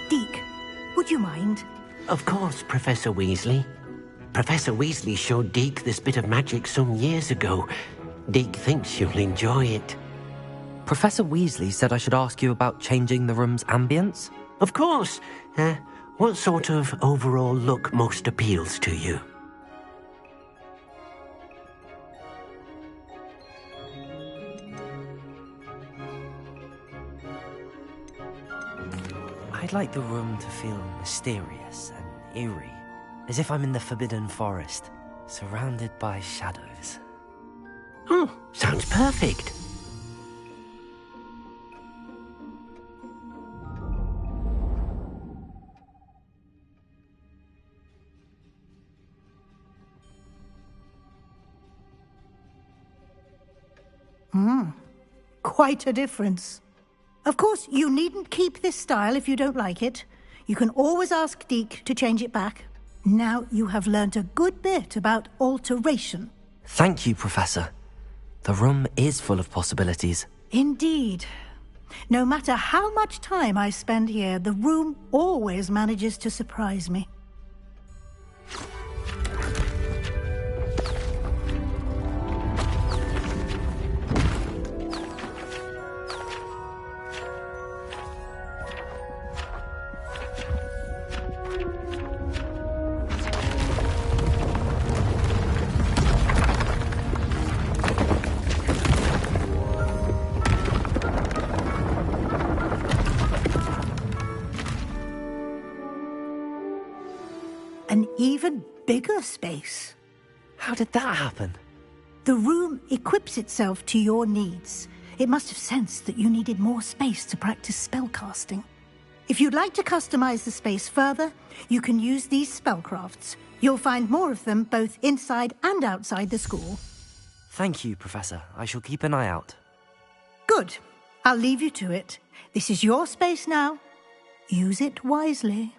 Deke, would you mind? Of course, Professor Weasley. Professor Weasley showed Deke this bit of magic some years ago. Deke thinks you'll enjoy it. Professor Weasley said I should ask you about changing the room's ambience? Of course. What sort of overall look most appeals to you? I'd like the room to feel mysterious and eerie, as if I'm in the Forbidden Forest, surrounded by shadows. Oh, sounds perfect. Quite a difference. Of course, you needn't keep this style if you don't like it. You can always ask Deke to change it back. Now you have learnt a good bit about alteration. Thank you, Professor. The room is full of possibilities. Indeed. No matter how much time I spend here, the room always manages to surprise me. An even bigger space. How did that happen? The room equips itself to your needs. It must have sensed that you needed more space to practice spellcasting. If you'd like to customize the space further, you can use these spellcrafts. You'll find more of them both inside and outside the school. Thank you, Professor. I shall keep an eye out. Good. I'll leave you to it. This is your space now. Use it wisely.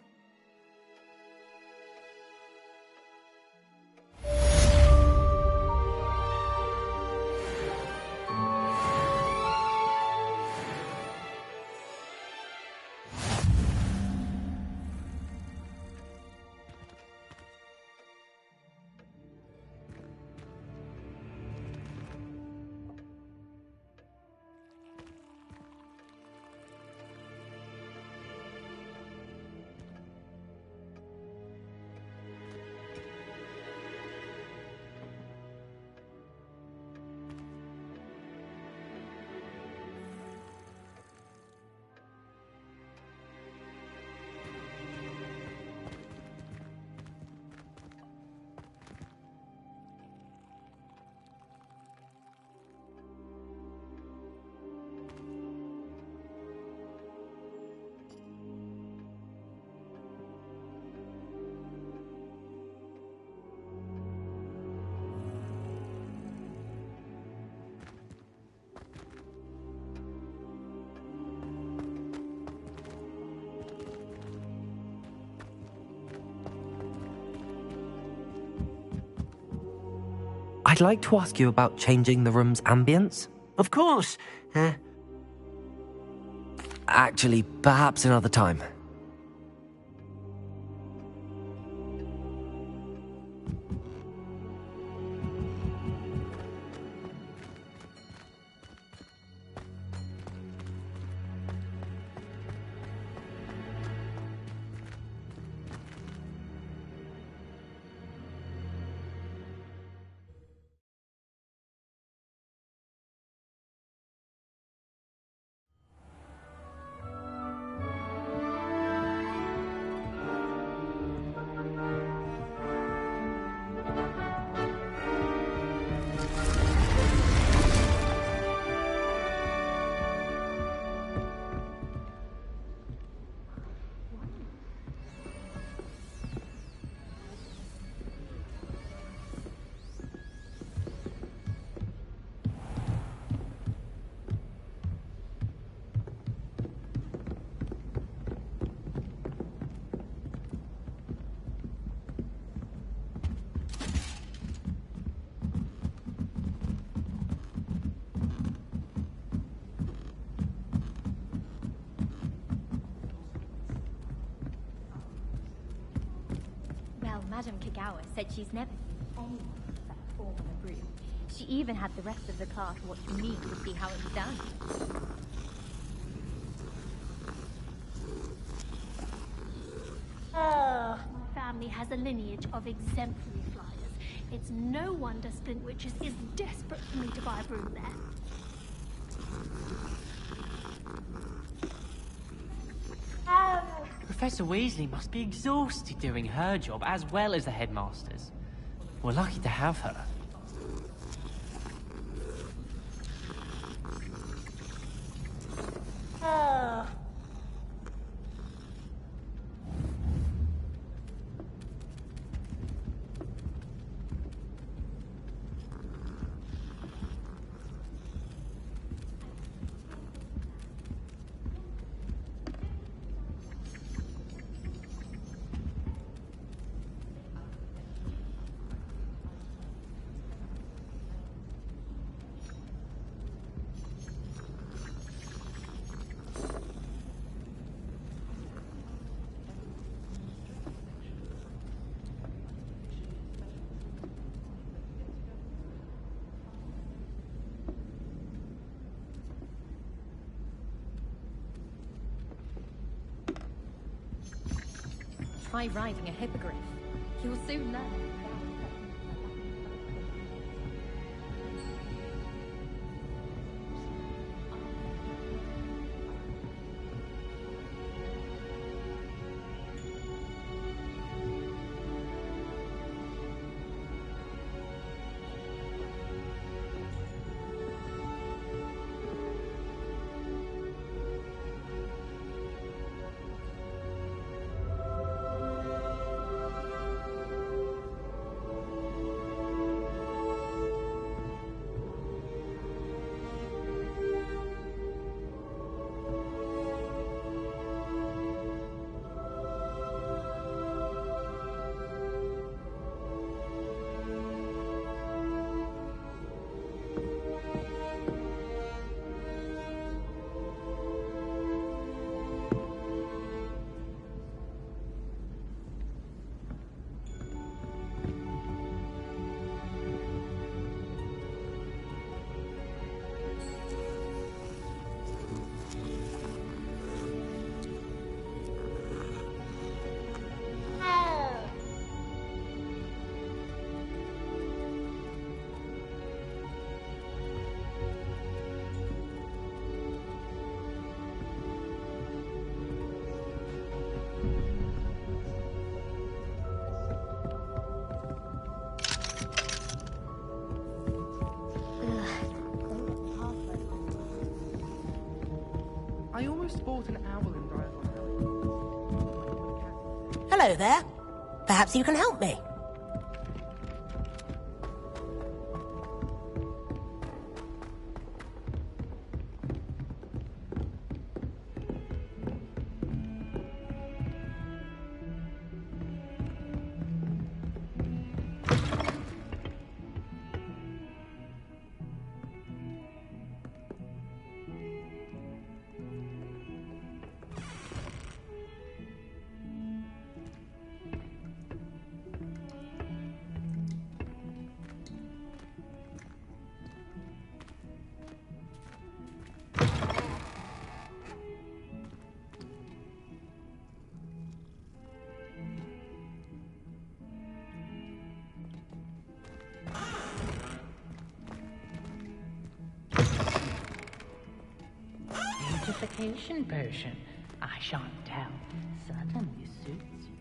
I'd like to ask you about changing the room's ambience. Of course. Actually, perhaps another time. Madame Kagawa said she's never seen anyone that form on a broom. She even had the rest of the class watch me to see how it's done. My family has a lineage of exemplary flyers. It's no wonder Splintwitches is desperate for me to buy a broom there. Professor Weasley must be exhausted doing her job as well as the headmaster's. We're lucky to have her. Try riding a hippogriff. You'll soon learn. I almost bought an owl in Diagon. Hello there. Perhaps you can help me. Beautification potion. I shan't tell. Certainly suits you.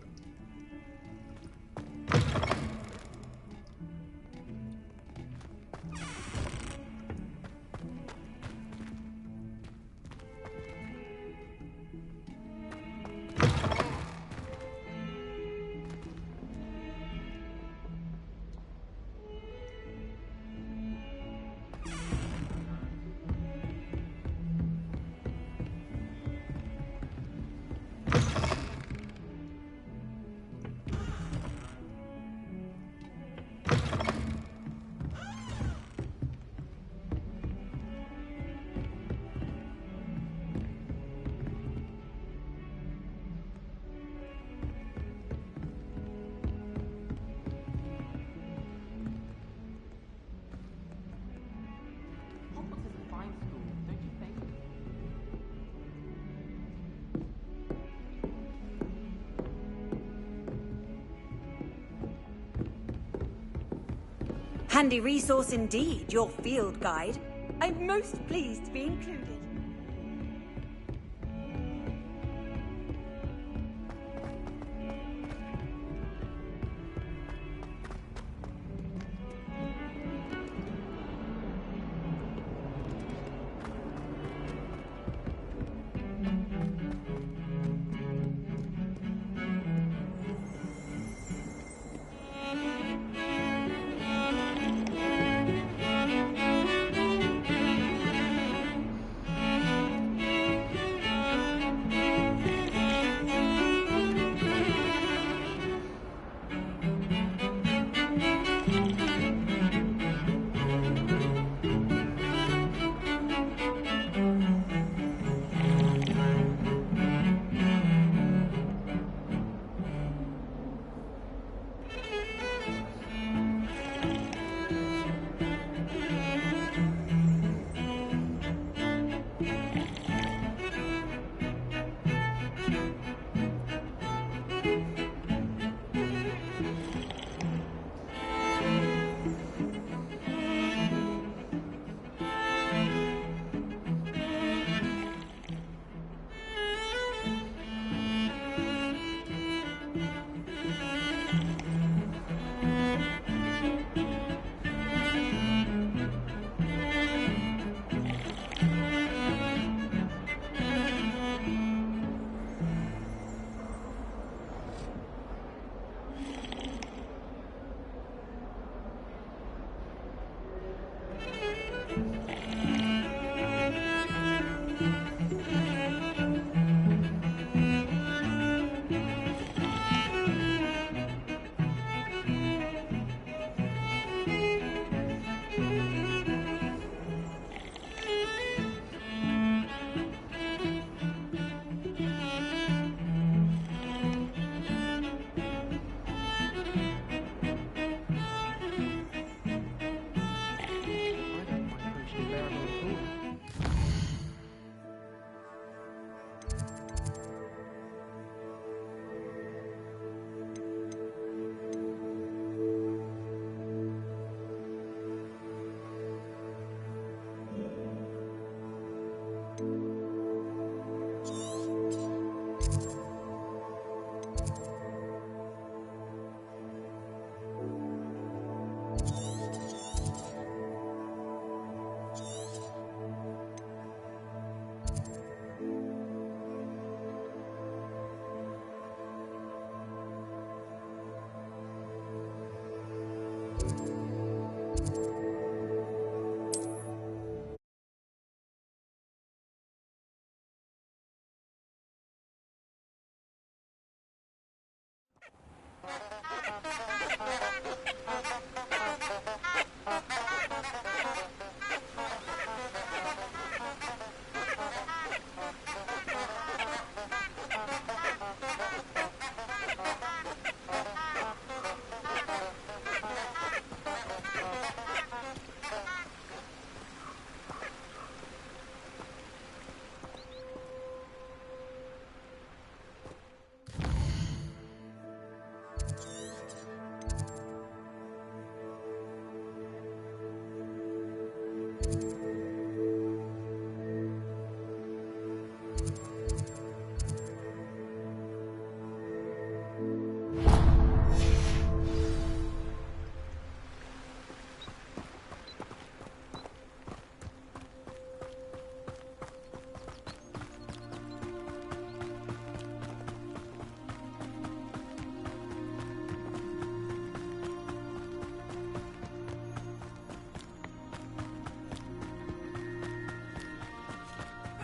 Handy resource indeed, your field guide. I'm most pleased to be included.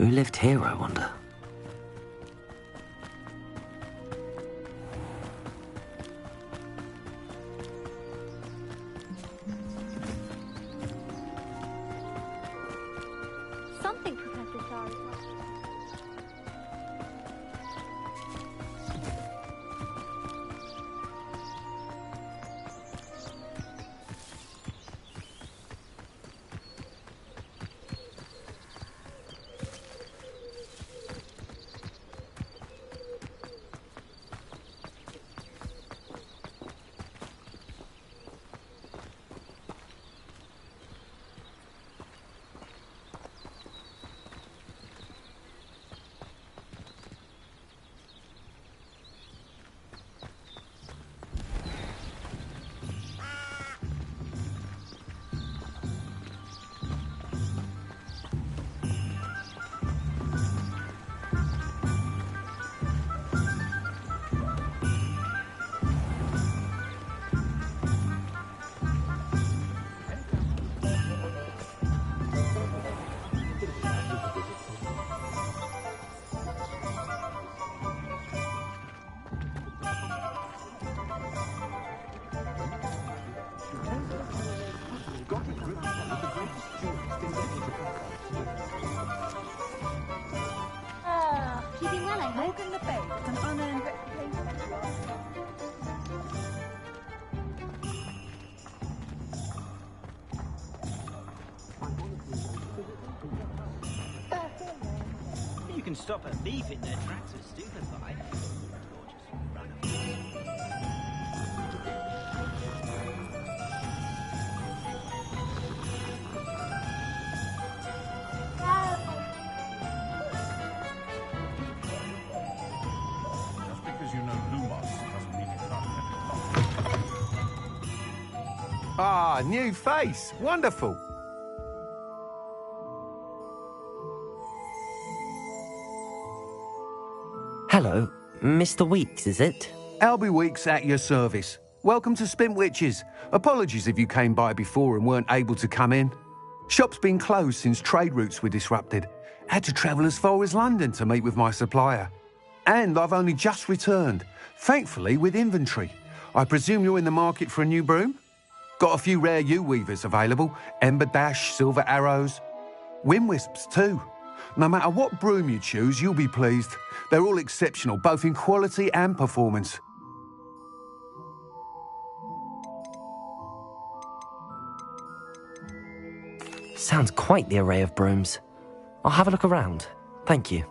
Who lived here, I wonder? Something Professor Shari. You can stop a thief in their tracks with stupefy. Just because you know Lumos doesn't mean you can't have it. Ah, new face. Wonderful. Hello, Mr. Weeks, is it? Albie Weeks at your service. Welcome to Spintwitches. Apologies if you came by before and weren't able to come in. Shop's been closed since trade routes were disrupted. Had to travel as far as London to meet with my supplier. And I've only just returned, thankfully with inventory. I presume you're in the market for a new broom? Got a few rare U-weavers available. Ember Dash, Silver Arrows. Wind Wisps too. No matter what broom you choose, you'll be pleased. They're all exceptional, both in quality and performance. Sounds quite the array of brooms. I'll have a look around. Thank you.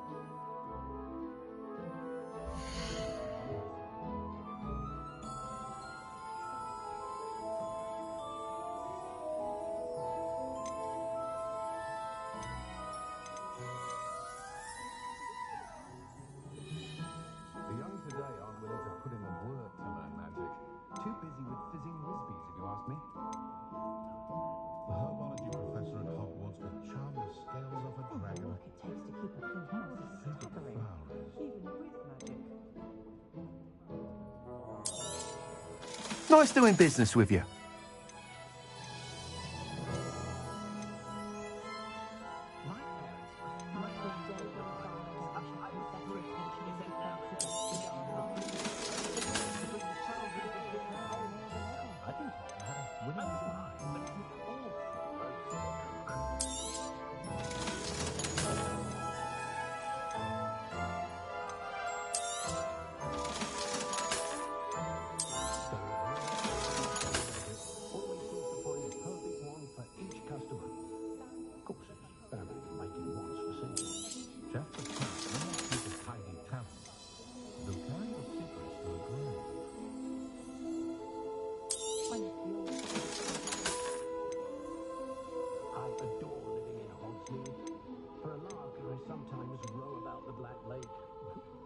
The young today aren't willing to put in the work to learn magic. Too busy with fizzing whizbees, if you ask me. The herbology professor at Hogwarts could charm the scales off a dragon. It takes to keep a clean house is staggering, even with magic. Nice doing business with you.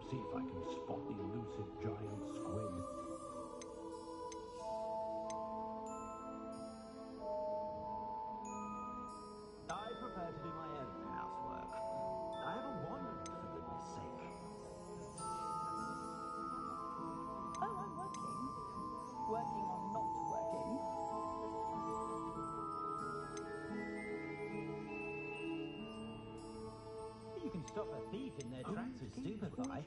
See if I can spot the elusive giant squid. I prefer to do my own housework. I have a wand, for goodness sake. Oh, I'm working. Working on not working. You can stop a thief in their tracks with stupefy.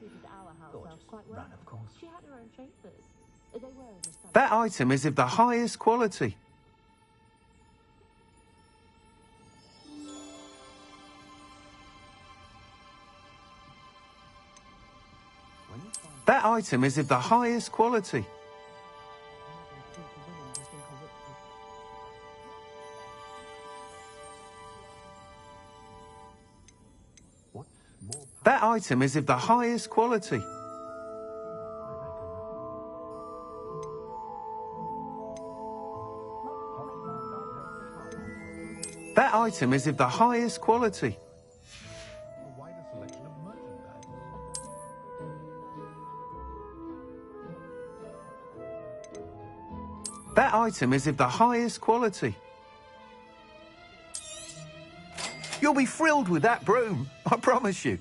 Or just run, of course. She had her own chambers. They were in the sun. That item is of the highest quality. That item is of the highest quality. That item is of the highest quality. That item is of the highest quality. A wider selection of merchandise. That item is of the highest quality. You'll be thrilled with that broom, I promise you.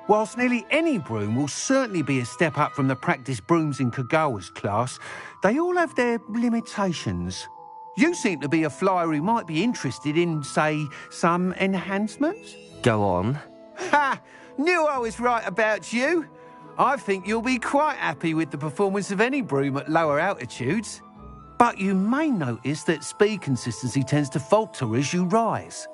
Whilst nearly any broom will certainly be a step up from the practice brooms in Kagawa's class, they all have their limitations. You seem to be a flyer who might be interested in, say, some enhancements? Go on. Ha! Knew I was right about you. I think you'll be quite happy with the performance of any broom at lower altitudes. But you may notice that speed consistency tends to falter as you rise.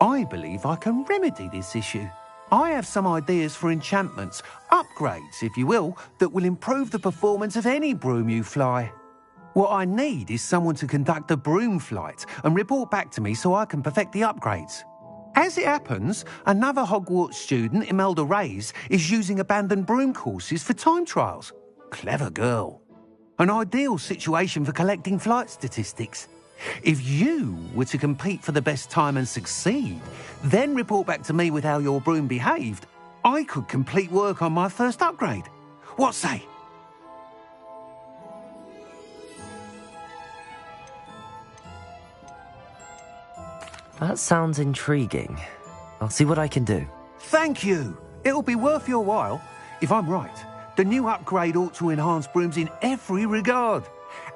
I believe I can remedy this issue. I have some ideas for enchantments, upgrades, if you will, that will improve the performance of any broom you fly. What I need is someone to conduct a broom flight and report back to me so I can perfect the upgrades. As it happens, another Hogwarts student, Imelda Reyes, is using abandoned broom courses for time trials. Clever girl. An ideal situation for collecting flight statistics. If you were to compete for the best time and succeed, then report back to me with how your broom behaved, I could complete work on my first upgrade. What say? That sounds intriguing. I'll see what I can do. Thank you. It'll be worth your while. If I'm right, the new upgrade ought to enhance brooms in every regard.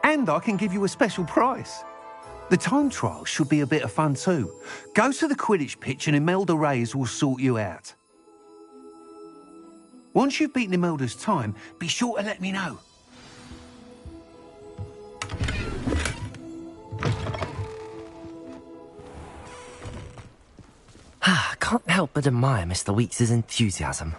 And I can give you a special price. The time trial should be a bit of fun too. Go to the Quidditch pitch and Imelda Reyes will sort you out. Once you've beaten Imelda's time, be sure to let me know. I can't help but admire Mr. Weeks' enthusiasm.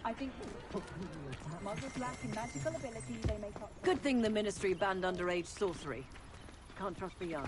I think muggles lack in magical ability, they make up. Good thing the Ministry banned underage sorcery. Can't trust the young.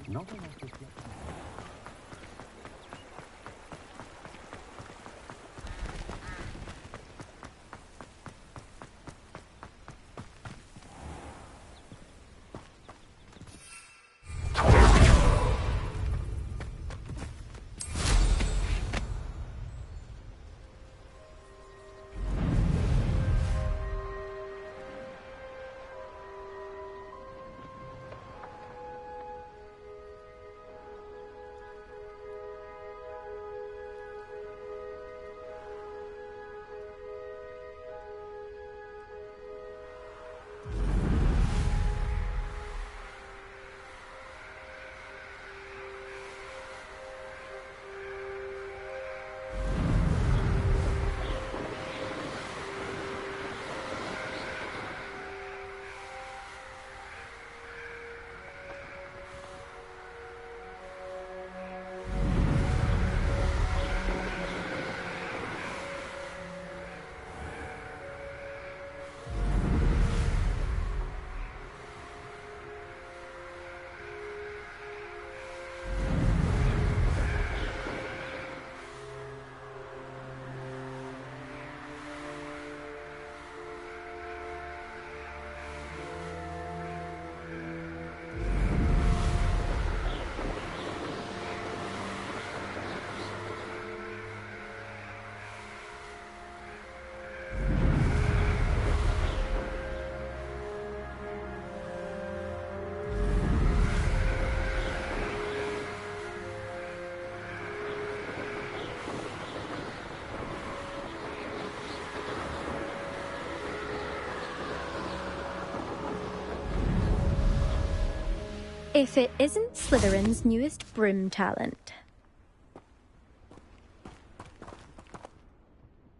If it isn't Slytherin's newest broom talent.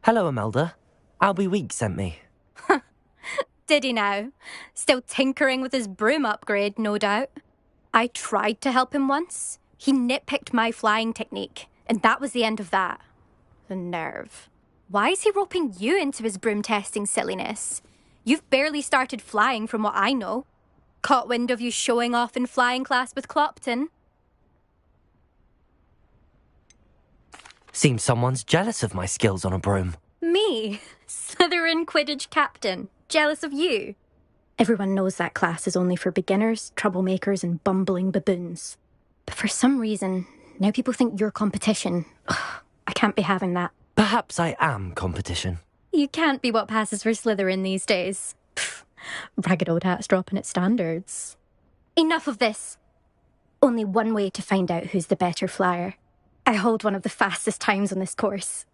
Hello, Imelda. Albie Weeks sent me. Did he now? Still tinkering with his broom upgrade, no doubt. I tried to help him once. He nitpicked my flying technique, and that was the end of that. The nerve. Why is he roping you into his broom testing silliness? You've barely started flying from what I know. Caught wind of you showing off in flying class with Clopton. Seems someone's jealous of my skills on a broom. Me? Slytherin Quidditch captain. Jealous of you? Everyone knows that class is only for beginners, troublemakers and bumbling baboons. But for some reason, now people think you're competition. Ugh, I can't be having that. Perhaps I am competition. You can't be what passes for Slytherin these days. Pfft, ragged old hat's dropping its standards. Enough of this. Only one way to find out who's the better flyer. I hold one of the fastest times on this course.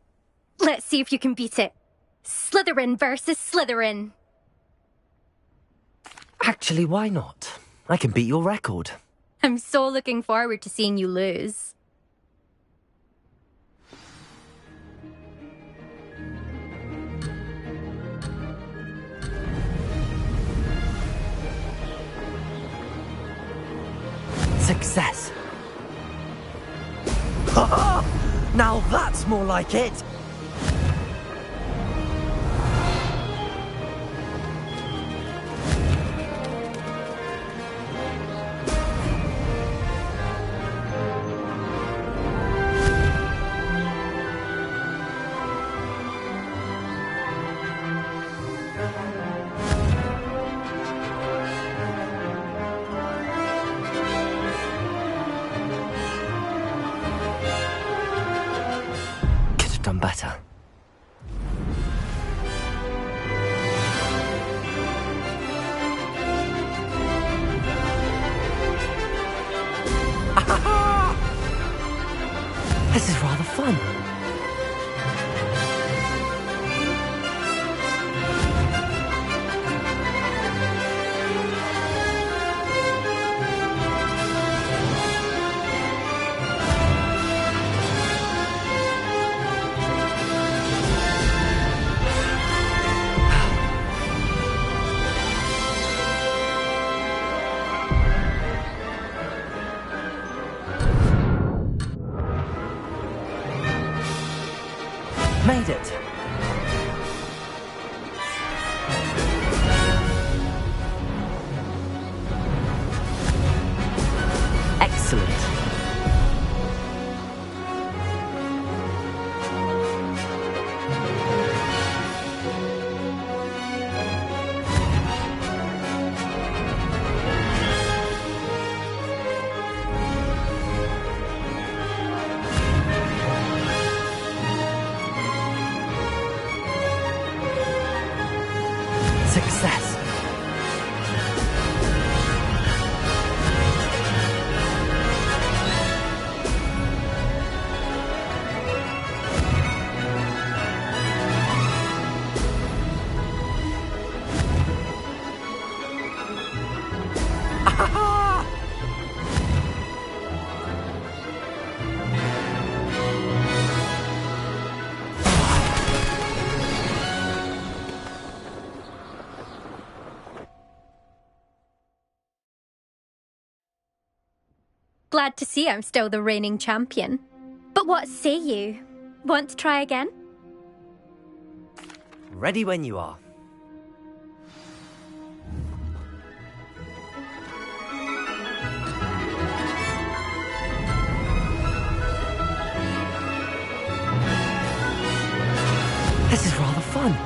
Let's see if you can beat it. Slytherin versus Slytherin. Actually, why not? I can beat your record. I'm so looking forward to seeing you lose. Success. Ha! Now that's more like it. Done better. This is rather fun. Made it. Excellent. Success. Glad to see I'm still the reigning champion. But what say you? Want to try again? Ready when you are. This is rather fun.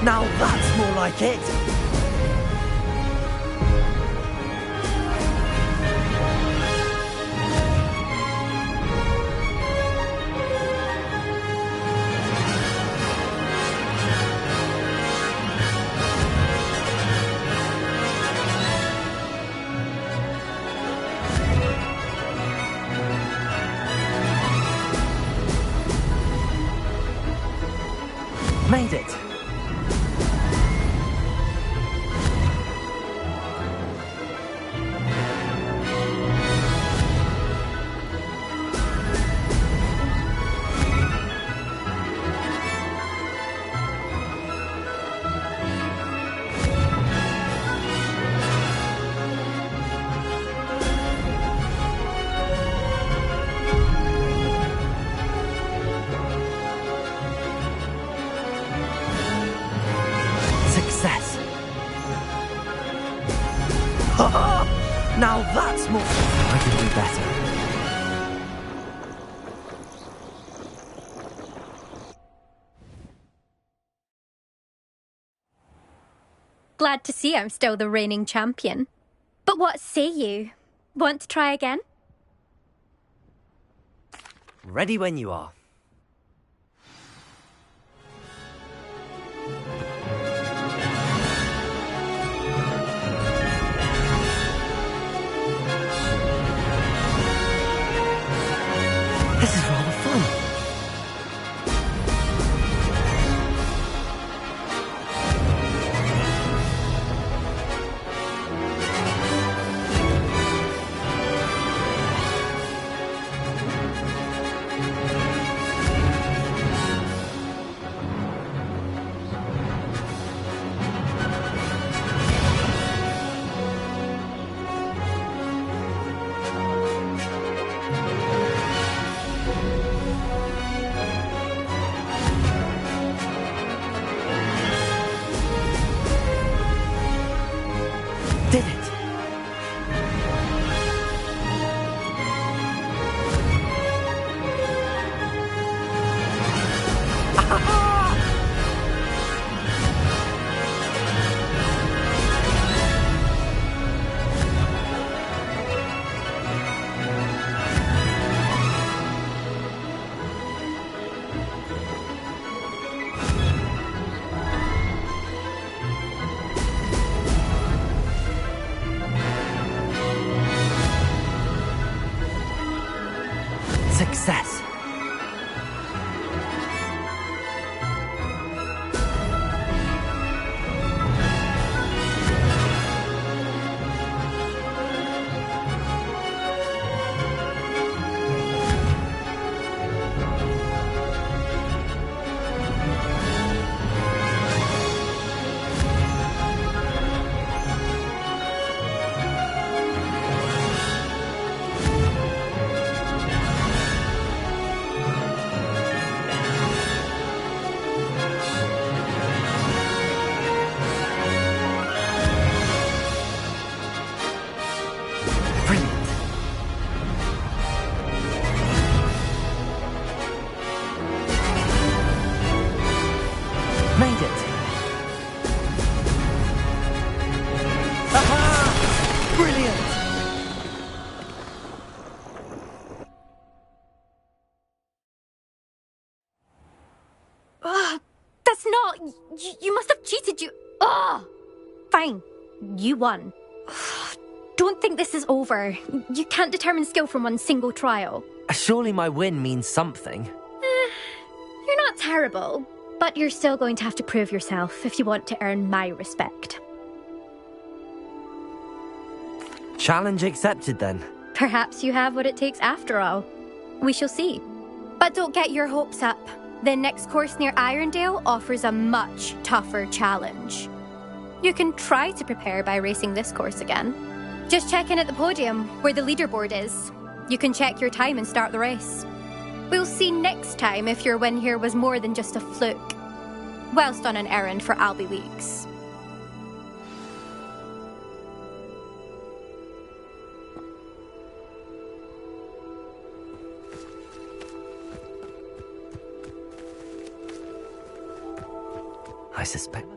Now that's more like it. Made it. Now that's more... I can do better. Glad to see I'm still the reigning champion. But what say you? Want to try again? Ready when you are. This is rather fun. Did it! Success! Made it! Aha! Brilliant! That's not... You must have cheated, you... Ugh! Fine. You won. Don't think this is over. You can't determine skill from one single trial. Surely my win means something. You're not terrible. But you're still going to have to prove yourself if you want to earn my respect. Challenge accepted then. Perhaps you have what it takes after all. We shall see. But don't get your hopes up. The next course near Irondale offers a much tougher challenge. You can try to prepare by racing this course again. Just check in at the podium, where the leaderboard is. You can check your time and start the race. We'll see next time if your win here was more than just a fluke, whilst on an errand for Albie Weeks. I suspect...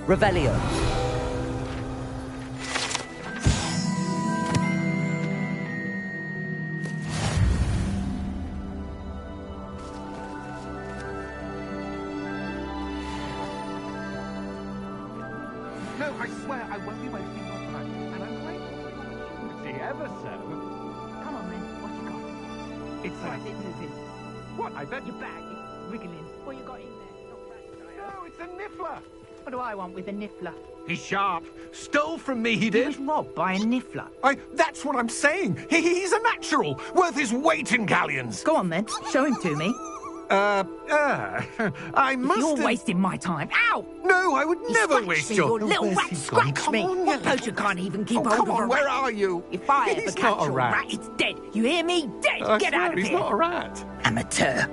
Revelio. No, I swear I won't be wasting my time. And I'm grateful for the opportunity, ever so. Come on then, what you got? It's What's it moving? What? I bet Your bag, it's wriggling. What you got in there? Not right, No, it's a niffler. What do I want with a niffler? He's sharp. Stole from me, he He did. was robbed by a niffler. That's what I'm saying. He's a natural, worth his weight in galleons. Go on then, show him to me. I must You're have... wasting my time. Ow! No, I would never waste me, your... you little Where's rat, he gone? scratch Come me. on, What yeah. poacher can't even keep Oh, hold come of a on, where rat? are you? If I ever He's catch not a a rat. rat, it's dead. You hear me? Dead. I Get swear out of he's here. not a rat. Amateur.